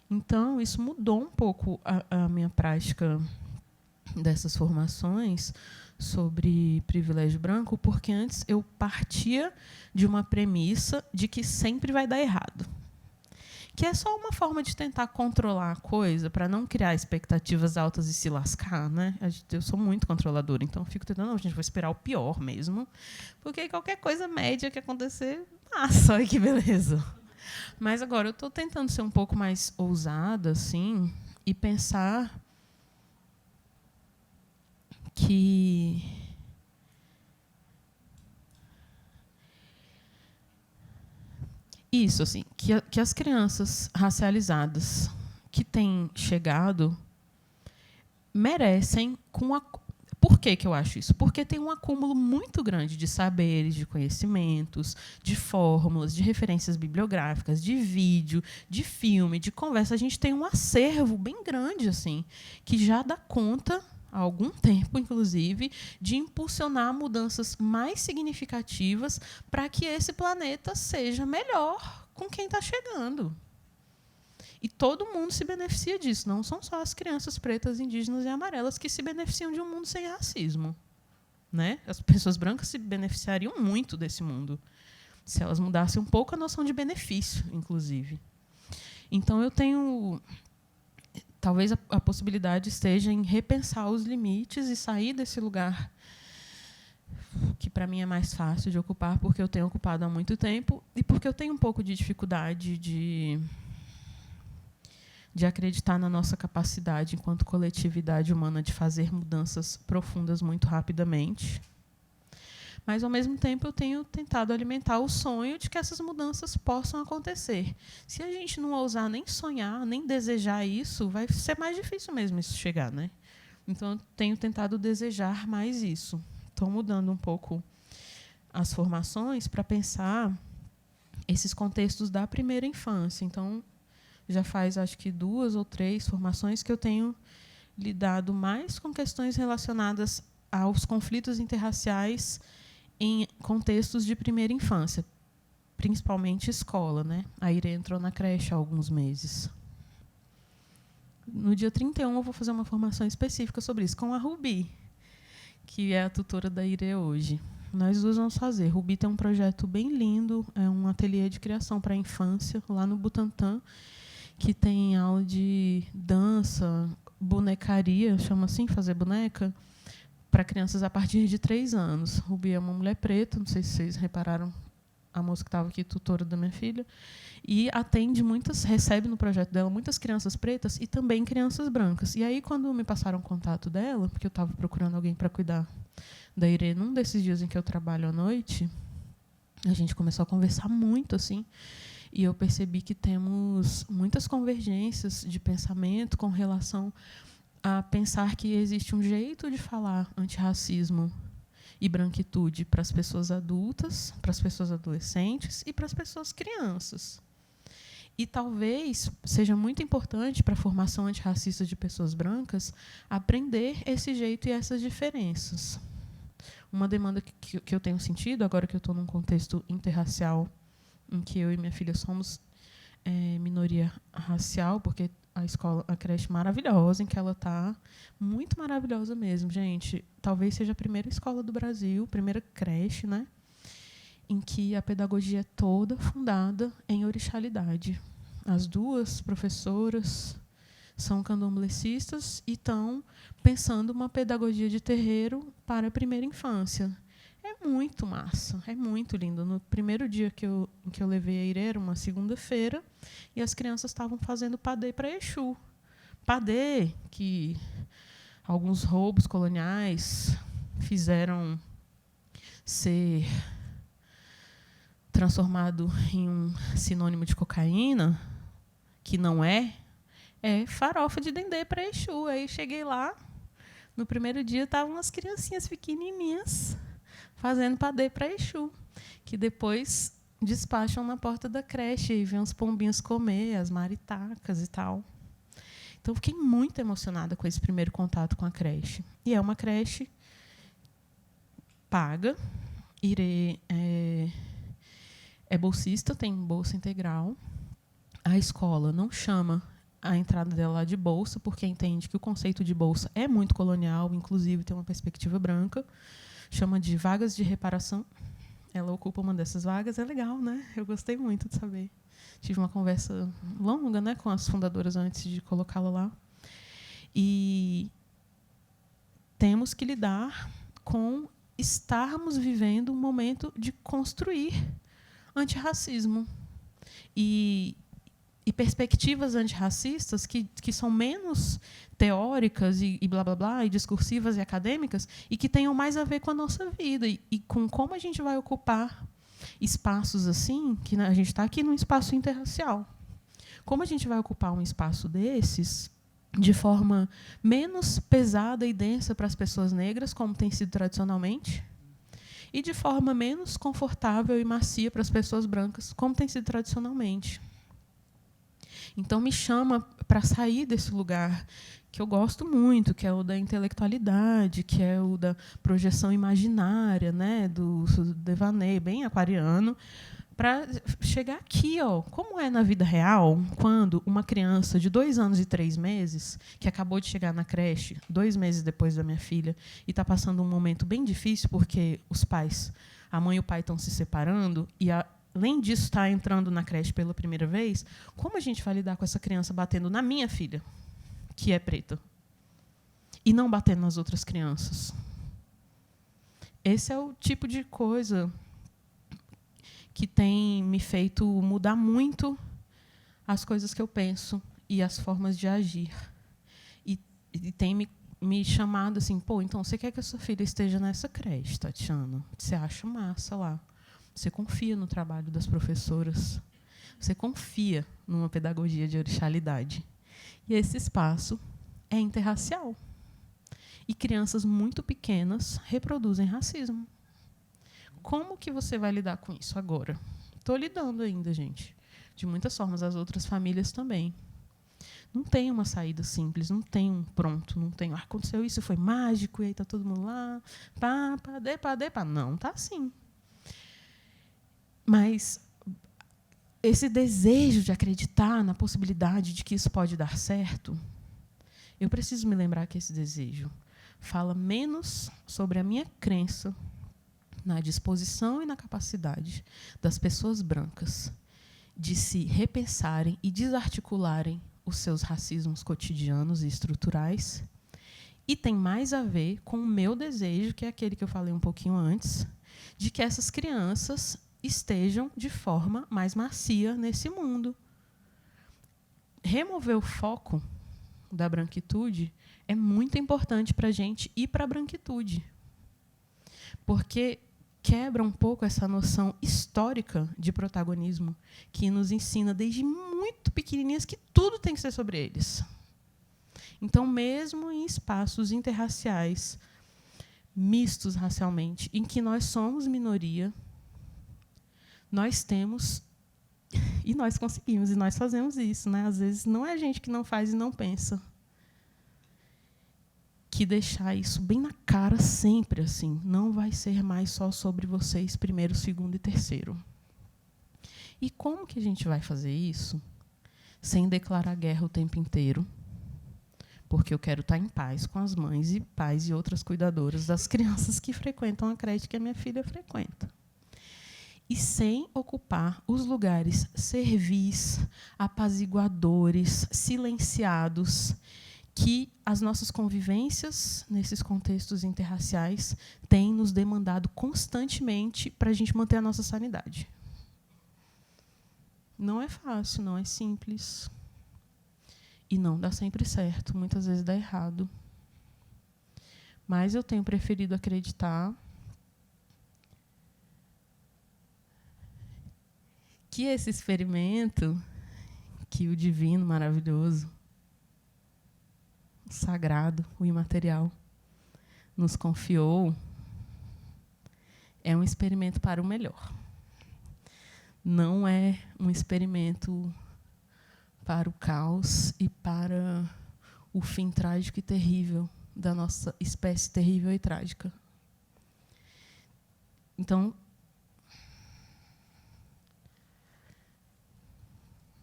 Então, isso mudou um pouco a minha prática dessas formações sobre privilégio branco, porque antes eu partia de uma premissa de que sempre vai dar errado, que é só uma forma de tentar controlar a coisa para não criar expectativas altas e se lascar, né? Eu sou muito controladora, então eu fico tentando, não, gente, vou esperar o pior mesmo, porque qualquer coisa média que acontecer, massa, olha que beleza. Mas agora eu estou tentando ser um pouco mais ousada, assim, e pensar que isso, assim, que as crianças racializadas que têm chegado merecem Por que eu acho isso? Porque tem um acúmulo muito grande de saberes, de conhecimentos, de fórmulas, de referências bibliográficas, de vídeo, de filme, de conversa. A gente tem um acervo bem grande, assim, que já dá conta, há algum tempo, inclusive, de impulsionar mudanças mais significativas para que esse planeta seja melhor com quem está chegando. E todo mundo se beneficia disso. Não são só as crianças pretas, indígenas e amarelas que se beneficiam de um mundo sem racismo, né? As pessoas brancas se beneficiariam muito desse mundo, se elas mudassem um pouco a noção de benefício, inclusive. Então, eu tenho... Talvez a possibilidade esteja em repensar os limites e sair desse lugar que, para mim, é mais fácil de ocupar, porque eu tenho ocupado há muito tempo e porque eu tenho um pouco de dificuldade de acreditar na nossa capacidade, enquanto coletividade humana, de fazer mudanças profundas muito rapidamente. Mas, ao mesmo tempo, eu tenho tentado alimentar o sonho de que essas mudanças possam acontecer. Se a gente não ousar nem sonhar, nem desejar isso, vai ser mais difícil mesmo isso chegar, né? Então, eu tenho tentado desejar mais isso. Estou mudando um pouco as formações para pensar esses contextos da primeira infância. Então, já faz, acho que, 2 ou 3 formações que eu tenho lidado mais com questões relacionadas aos conflitos interraciais em contextos de primeira infância, principalmente escola, né? A Irê entrou na creche há alguns meses. No dia 31, eu vou fazer uma formação específica sobre isso, com a Rubi, que é a tutora da Irê hoje. Nós duas vamos fazer. Rubi tem um projeto bem lindo, é um ateliê de criação para a infância, lá no Butantã, que tem aula de dança, bonecaria, chama assim, fazer boneca, para crianças a partir de 3 anos. Rubi é uma mulher preta, não sei se vocês repararam, a moça que estava aqui, tutora da minha filha, e recebe no projeto dela muitas crianças pretas e também crianças brancas. E aí, quando me passaram o contato dela, porque eu estava procurando alguém para cuidar da Irê num desses dias em que eu trabalho à noite, a gente começou a conversar muito, assim, e eu percebi que temos muitas convergências de pensamento com relação a pensar que existe um jeito de falar antirracismo e branquitude para as pessoas adultas, para as pessoas adolescentes e para as pessoas crianças. E talvez seja muito importante para a formação antirracista de pessoas brancas aprender esse jeito e essas diferenças. Uma demanda que eu tenho sentido, agora que eu estou num contexto interracial, em que eu e minha filha somos minoria racial, porque a creche maravilhosa em que ela está, muito maravilhosa mesmo, gente. Talvez seja a primeira escola do Brasil, primeira creche, né, em que a pedagogia é toda fundada em orixalidade. As 2 professoras são candomblecistas e estão pensando uma pedagogia de terreiro para a primeira infância. É muito massa, é muito lindo. No primeiro dia em que eu levei a Irê, era uma segunda-feira, e as crianças estavam fazendo padê para Exu. Padê, que alguns roubos coloniais fizeram ser transformado em um sinônimo de cocaína, que não é farofa de dendê para Exu. Aí cheguei lá, no primeiro dia estavam as criancinhas pequenininhas fazendo padê para Exu, que depois despacham na porta da creche e vêm os pombinhos comer, as maritacas e tal. Então, fiquei muito emocionada com esse primeiro contato com a creche. E é uma creche paga, é bolsista, tem bolsa integral. A escola não chama a entrada dela lá de bolsa, porque entende que o conceito de bolsa é muito colonial, inclusive tem uma perspectiva branca, chama de vagas de reparação. Ela ocupa uma dessas vagas, é legal, né? Eu gostei muito de saber. Tive uma conversa longa, né, com as fundadoras antes de colocá-la lá. E temos que lidar com estarmos vivendo um momento de construir antirracismo. E perspectivas antirracistas que são menos teóricas e blá, blá, blá, e discursivas e acadêmicas, e que tenham mais a ver com a nossa vida e com como a gente vai ocupar espaços assim, que a gente está aqui num espaço interracial. Como a gente vai ocupar um espaço desses de forma menos pesada e densa para as pessoas negras, como tem sido tradicionalmente, e de forma menos confortável e macia para as pessoas brancas, como tem sido tradicionalmente. Então, me chama para sair desse lugar que eu gosto muito, que é o da intelectualidade, que é o da projeção imaginária, né, do devaneio, bem aquariano, para chegar aqui, ó, como é na vida real, quando uma criança de 2 anos e 3 meses, que acabou de chegar na creche, 2 meses depois da minha filha, e está passando um momento bem difícil, porque os pais, a mãe e o pai estão se separando, e além disso, está entrando na creche pela primeira vez, como a gente vai lidar com essa criança batendo na minha filha, que é preta, e não batendo nas outras crianças? Esse é o tipo de coisa que tem me feito mudar muito as coisas que eu penso e as formas de agir. E tem me chamado assim, pô, então você quer que a sua filha esteja nessa creche, Tatiana? Você acha massa lá? Você confia no trabalho das professoras. Você confia numa pedagogia de orixalidade. E esse espaço é interracial. E crianças muito pequenas reproduzem racismo. Como que você vai lidar com isso agora? Estou lidando ainda, gente. De muitas formas, as outras famílias também. Não tem uma saída simples, não tem um pronto, não tem, aconteceu isso, foi mágico, e aí está todo mundo lá, pá. Não, está assim. Mas esse desejo de acreditar na possibilidade de que isso pode dar certo, eu preciso me lembrar que esse desejo fala menos sobre a minha crença na disposição e na capacidade das pessoas brancas de se repensarem e desarticularem os seus racismos cotidianos e estruturais, e tem mais a ver com o meu desejo, que é aquele que eu falei um pouquinho antes, de que essas crianças estejam de forma mais macia nesse mundo. Remover o foco da branquitude é muito importante para a gente ir para a branquitude, porque quebra um pouco essa noção histórica de protagonismo que nos ensina desde muito pequenininhas que tudo tem que ser sobre eles. Então, mesmo em espaços interraciais, mistos racialmente, em que nós somos minoria, nós temos, e nós conseguimos, e nós fazemos isso, né? Às vezes não é a gente que não faz e não pensa, que deixar isso bem na cara sempre, assim, não vai ser mais só sobre vocês, primeiro, segundo e terceiro. E como que a gente vai fazer isso sem declarar guerra o tempo inteiro? Porque eu quero estar em paz com as mães e pais e outras cuidadoras das crianças que frequentam a creche que a minha filha frequenta. E sem ocupar os lugares servis, apaziguadores, silenciados, que as nossas convivências nesses contextos interraciais têm nos demandado constantemente para a gente manter a nossa sanidade. Não é fácil, não é simples. E não dá sempre certo, muitas vezes dá errado. Mas eu tenho preferido acreditar que esse experimento, que o divino, maravilhoso, o sagrado, o imaterial, nos confiou, é um experimento para o melhor. não é um experimento para o caos e para o fim trágico e terrível da nossa espécie terrível e trágica. Então,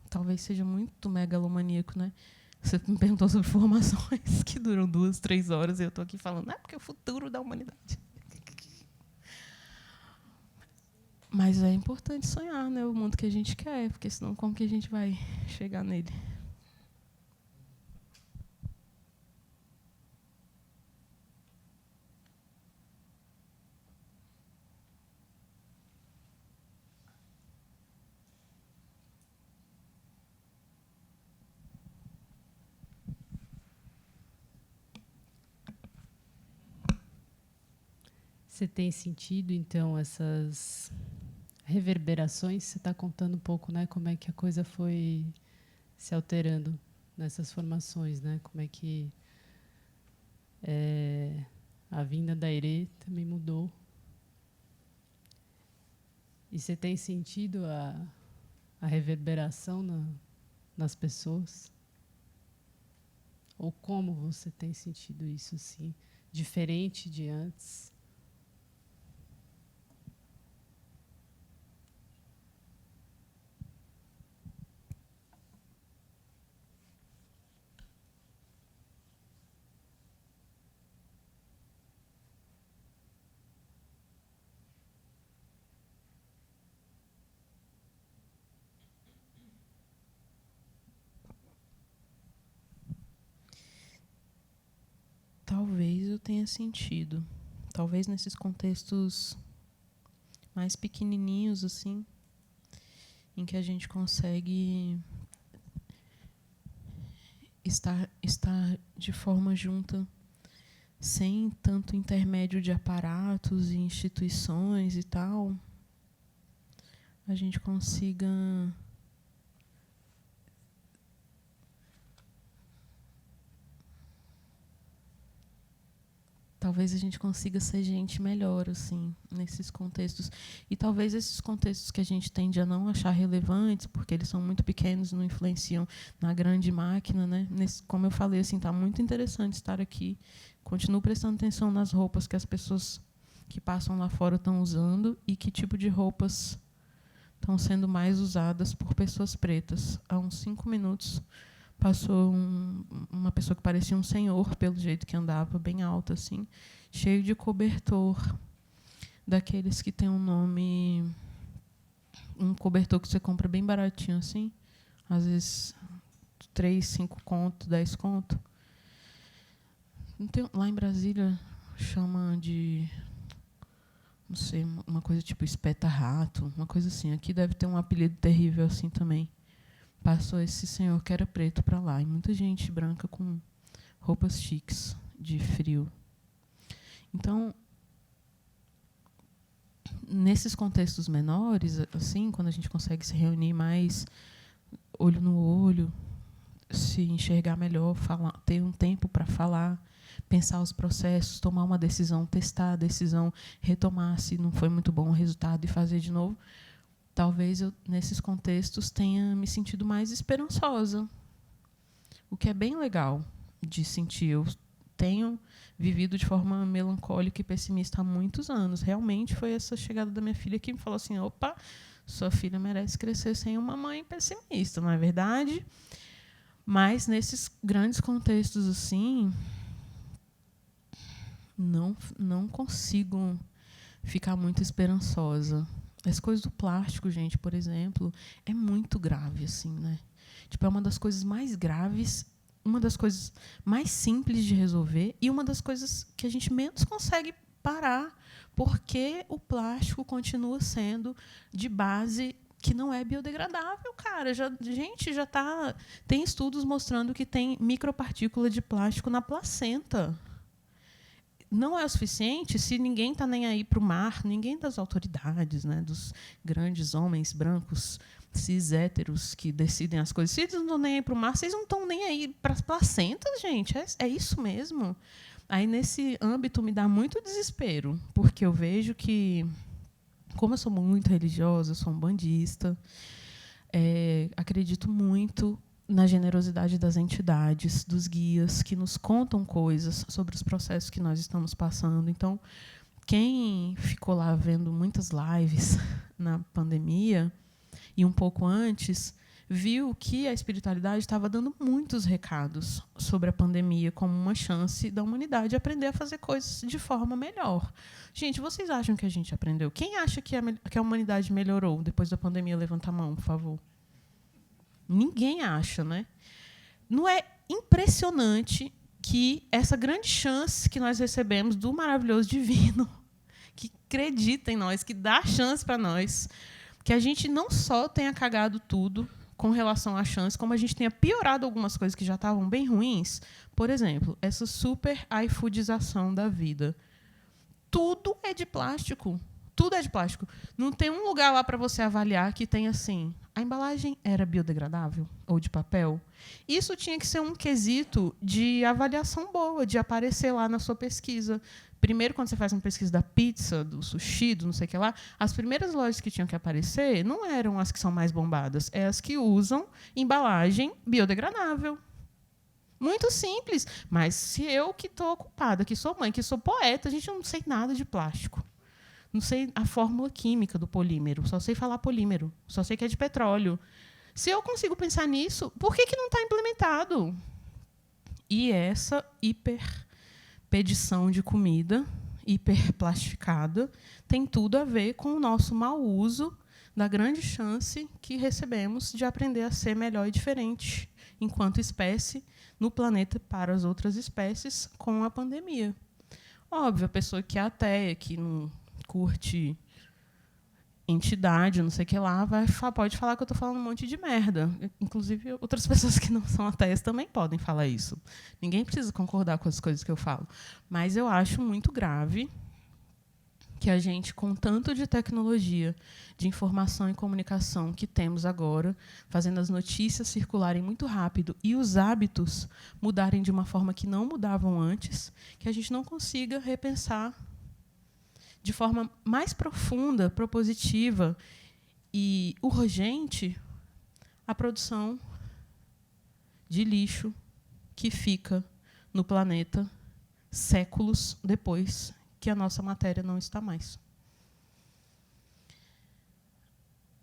talvez seja muito megalomaníaco, né? Você me perguntou sobre formações que duram 2, 3 horas e eu estou aqui falando, porque é o futuro da humanidade. Mas é importante sonhar, né, o mundo que a gente quer, porque senão como que a gente vai chegar nele? Você tem sentido, então, essas reverberações? Você está contando um pouco, né, como é que a coisa foi se alterando nessas formações, né? Como é que a vinda da Irê também mudou. E você tem sentido a reverberação nas pessoas? Ou como você tem sentido isso, assim, diferente de antes? Talvez eu tenha sentido. Talvez nesses contextos mais pequenininhos, assim, em que a gente consegue estar de forma junta, sem tanto intermédio de aparatos e instituições e tal, a gente consiga talvez a gente consiga ser gente melhor, assim, nesses contextos. E talvez esses contextos que a gente tende a não achar relevantes, porque eles são muito pequenos, não influenciam na grande máquina, né? Como eu falei, assim, está muito interessante estar aqui. Continuo prestando atenção nas roupas que as pessoas que passam lá fora estão usando e que tipo de roupas estão sendo mais usadas por pessoas pretas. Há uns 5 minutos passou uma pessoa que parecia um senhor, pelo jeito que andava, bem alto, assim, cheio de cobertor, daqueles que tem um nome, um cobertor que você compra bem baratinho, assim, às vezes 3, 5 conto, 10 conto. Não tem, lá em Brasília chama de, não sei, uma coisa tipo espeta-rato, uma coisa assim. Aqui deve ter um apelido terrível assim também. Passou esse senhor que era preto para lá. E muita gente branca com roupas chiques de frio. Então, nesses contextos menores, assim, quando a gente consegue se reunir mais olho no olho, se enxergar melhor, falar, ter um tempo para falar, pensar os processos, tomar uma decisão, testar a decisão, retomar se não foi muito bom o resultado e fazer de novo. Talvez eu, nesses contextos, tenha me sentido mais esperançosa, o que é bem legal de sentir. Eu tenho vivido de forma melancólica e pessimista há muitos anos. Realmente foi essa chegada da minha filha que me falou assim, opa, sua filha merece crescer sem uma mãe pessimista, não é verdade? Mas, nesses grandes contextos assim, não consigo ficar muito esperançosa. As coisas do plástico, gente, por exemplo, é muito grave, assim, né? Tipo, é uma das coisas mais graves, uma das coisas mais simples de resolver e uma das coisas que a gente menos consegue parar, porque o plástico continua sendo de base que não é biodegradável, cara. Gente, já tem estudos mostrando que tem micropartícula de plástico na placenta. Não é o suficiente se ninguém está nem aí para o mar, ninguém das autoridades, né, dos grandes homens brancos, cis héteros que decidem as coisas. Se eles não estão nem aí para o mar, vocês não estão nem aí para as placentas, gente. É isso mesmo. Aí, nesse âmbito, me dá muito desespero, porque eu vejo que Como eu sou muito religiosa, eu sou um bandista, acredito muito na generosidade das entidades, dos guias, que nos contam coisas sobre os processos que nós estamos passando. Então, quem ficou lá vendo muitas lives na pandemia, e um pouco antes, viu que a espiritualidade estava dando muitos recados sobre a pandemia como uma chance da humanidade aprender a fazer coisas de forma melhor. Gente, vocês acham que a gente aprendeu? Quem acha que a humanidade melhorou depois da pandemia? Levanta a mão, por favor. Ninguém acha, né? Não é impressionante que essa grande chance que nós recebemos do maravilhoso divino, que acredita em nós, que dá chance para nós, que a gente não só tenha cagado tudo com relação à chance, como a gente tenha piorado algumas coisas que já estavam bem ruins. Por exemplo, essa super iFoodização da vida. Tudo é de plástico. Tudo é de plástico. Não tem um lugar lá para você avaliar que tem assim, a embalagem era biodegradável ou de papel? Isso tinha que ser um quesito de avaliação boa, de aparecer lá na sua pesquisa. Primeiro, quando você faz uma pesquisa da pizza, do sushi, do não sei o que lá, as primeiras lojas que tinham que aparecer não eram as que são mais bombadas, é as que usam embalagem biodegradável. Muito simples. Mas se eu que estou ocupada, que sou mãe, que sou poeta, a gente não sei nada de plástico. Não sei a fórmula química do polímero, só sei falar polímero, só sei que é de petróleo. Se eu consigo pensar nisso, por que não está implementado? E essa hiperpedição de comida, hiperplastificada, tem tudo a ver com o nosso mau uso da grande chance que recebemos de aprender a ser melhor e diferente enquanto espécie no planeta para as outras espécies com a pandemia. Óbvio, a pessoa que é ateia, que não curte entidade, não sei o que lá, pode falar que eu estou falando um monte de merda. Inclusive, outras pessoas que não são ateias também podem falar isso. Ninguém precisa concordar com as coisas que eu falo. Mas eu acho muito grave que a gente, com tanto de tecnologia, de informação e comunicação que temos agora, fazendo as notícias circularem muito rápido e os hábitos mudarem de uma forma que não mudavam antes, que a gente não consiga repensar de forma mais profunda, propositiva e urgente a produção de lixo que fica no planeta séculos depois que a nossa matéria não está mais.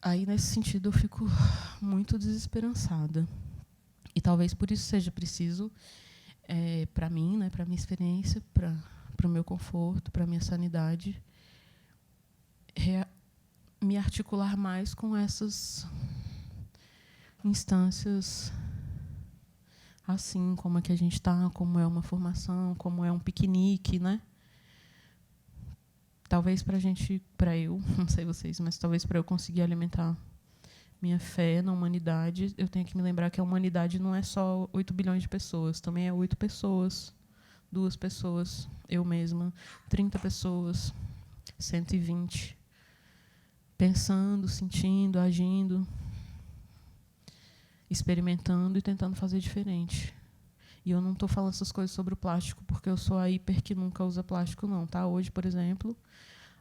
Aí, nesse sentido, eu fico muito desesperançada. E talvez por isso seja preciso, para mim, né, para a minha experiência, para o meu conforto, para a minha sanidade, me articular mais com essas instâncias, assim, como é que a gente está, como é uma formação, como é um piquenique, né? Talvez para eu, não sei vocês, mas talvez para eu conseguir alimentar minha fé na humanidade, eu tenho que me lembrar que a humanidade não é só 8 bilhões de pessoas, também é 8 pessoas, 2 pessoas, eu mesma, 30 pessoas, 120, pensando, sentindo, agindo, experimentando e tentando fazer diferente. E eu não estou falando essas coisas sobre o plástico porque eu sou a hiper que nunca usa plástico, não. Tá? Hoje, por exemplo,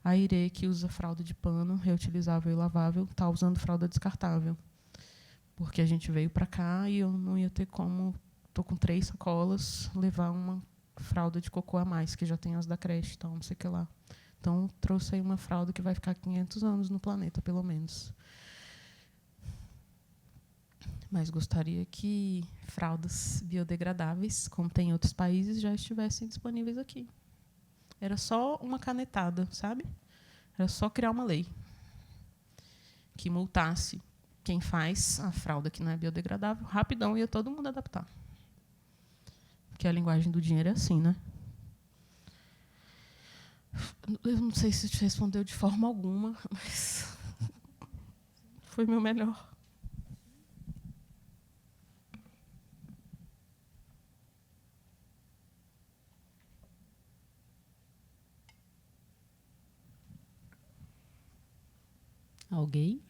a Irê, que usa fralda de pano, reutilizável e lavável, está usando fralda descartável. Porque a gente veio para cá e eu não ia ter como, estou com 3 sacolas, levar uma fralda de cocô a mais, que já tem as da creche, então não sei o que lá. Então, trouxe aí uma fralda que vai ficar 500 anos no planeta, pelo menos. Mas gostaria que fraldas biodegradáveis, como tem em outros países, já estivessem disponíveis aqui. Era só uma canetada, sabe? Era só criar uma lei que multasse quem faz a fralda que não é biodegradável. Rapidão ia todo mundo adaptar. Porque a linguagem do dinheiro é assim, né? Eu não sei se te respondeu de forma alguma, mas foi meu melhor. Alguém?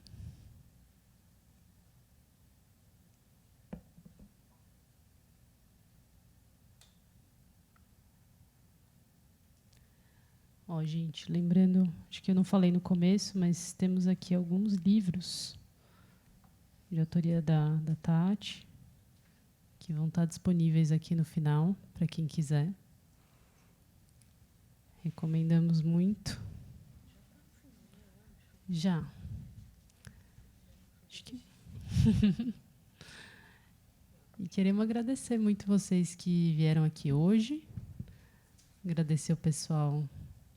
Ó, Ó, gente, lembrando, acho que eu não falei no começo, mas temos aqui alguns livros de autoria da Tati, que vão estar disponíveis aqui no final, para quem quiser. Recomendamos muito. Já. Acho que... E queremos agradecer muito vocês que vieram aqui hoje. Agradecer o pessoal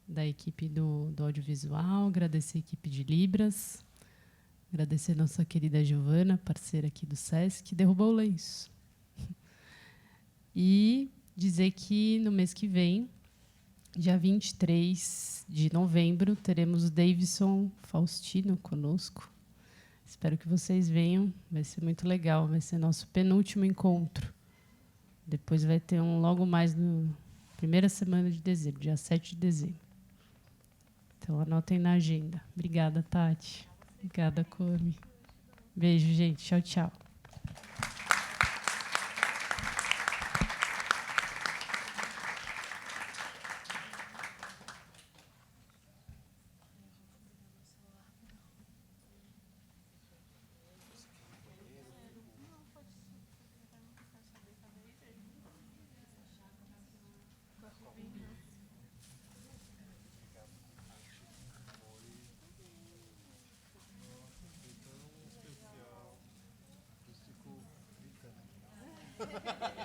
da equipe do audiovisual, agradecer a equipe de Libras, agradecer a nossa querida Giovana, parceira aqui do SESC, que derrubou o lenço. E dizer que no mês que vem, dia 23 de novembro, teremos o Davidson Faustino conosco. Espero que vocês venham, vai ser muito legal, vai ser nosso penúltimo encontro. Depois vai ter um logo mais no primeira semana de dezembro, dia 7 de dezembro. Então anotem na agenda. Obrigada, Tati. Obrigada, Comi. Beijo, gente. Tchau, tchau. Especial.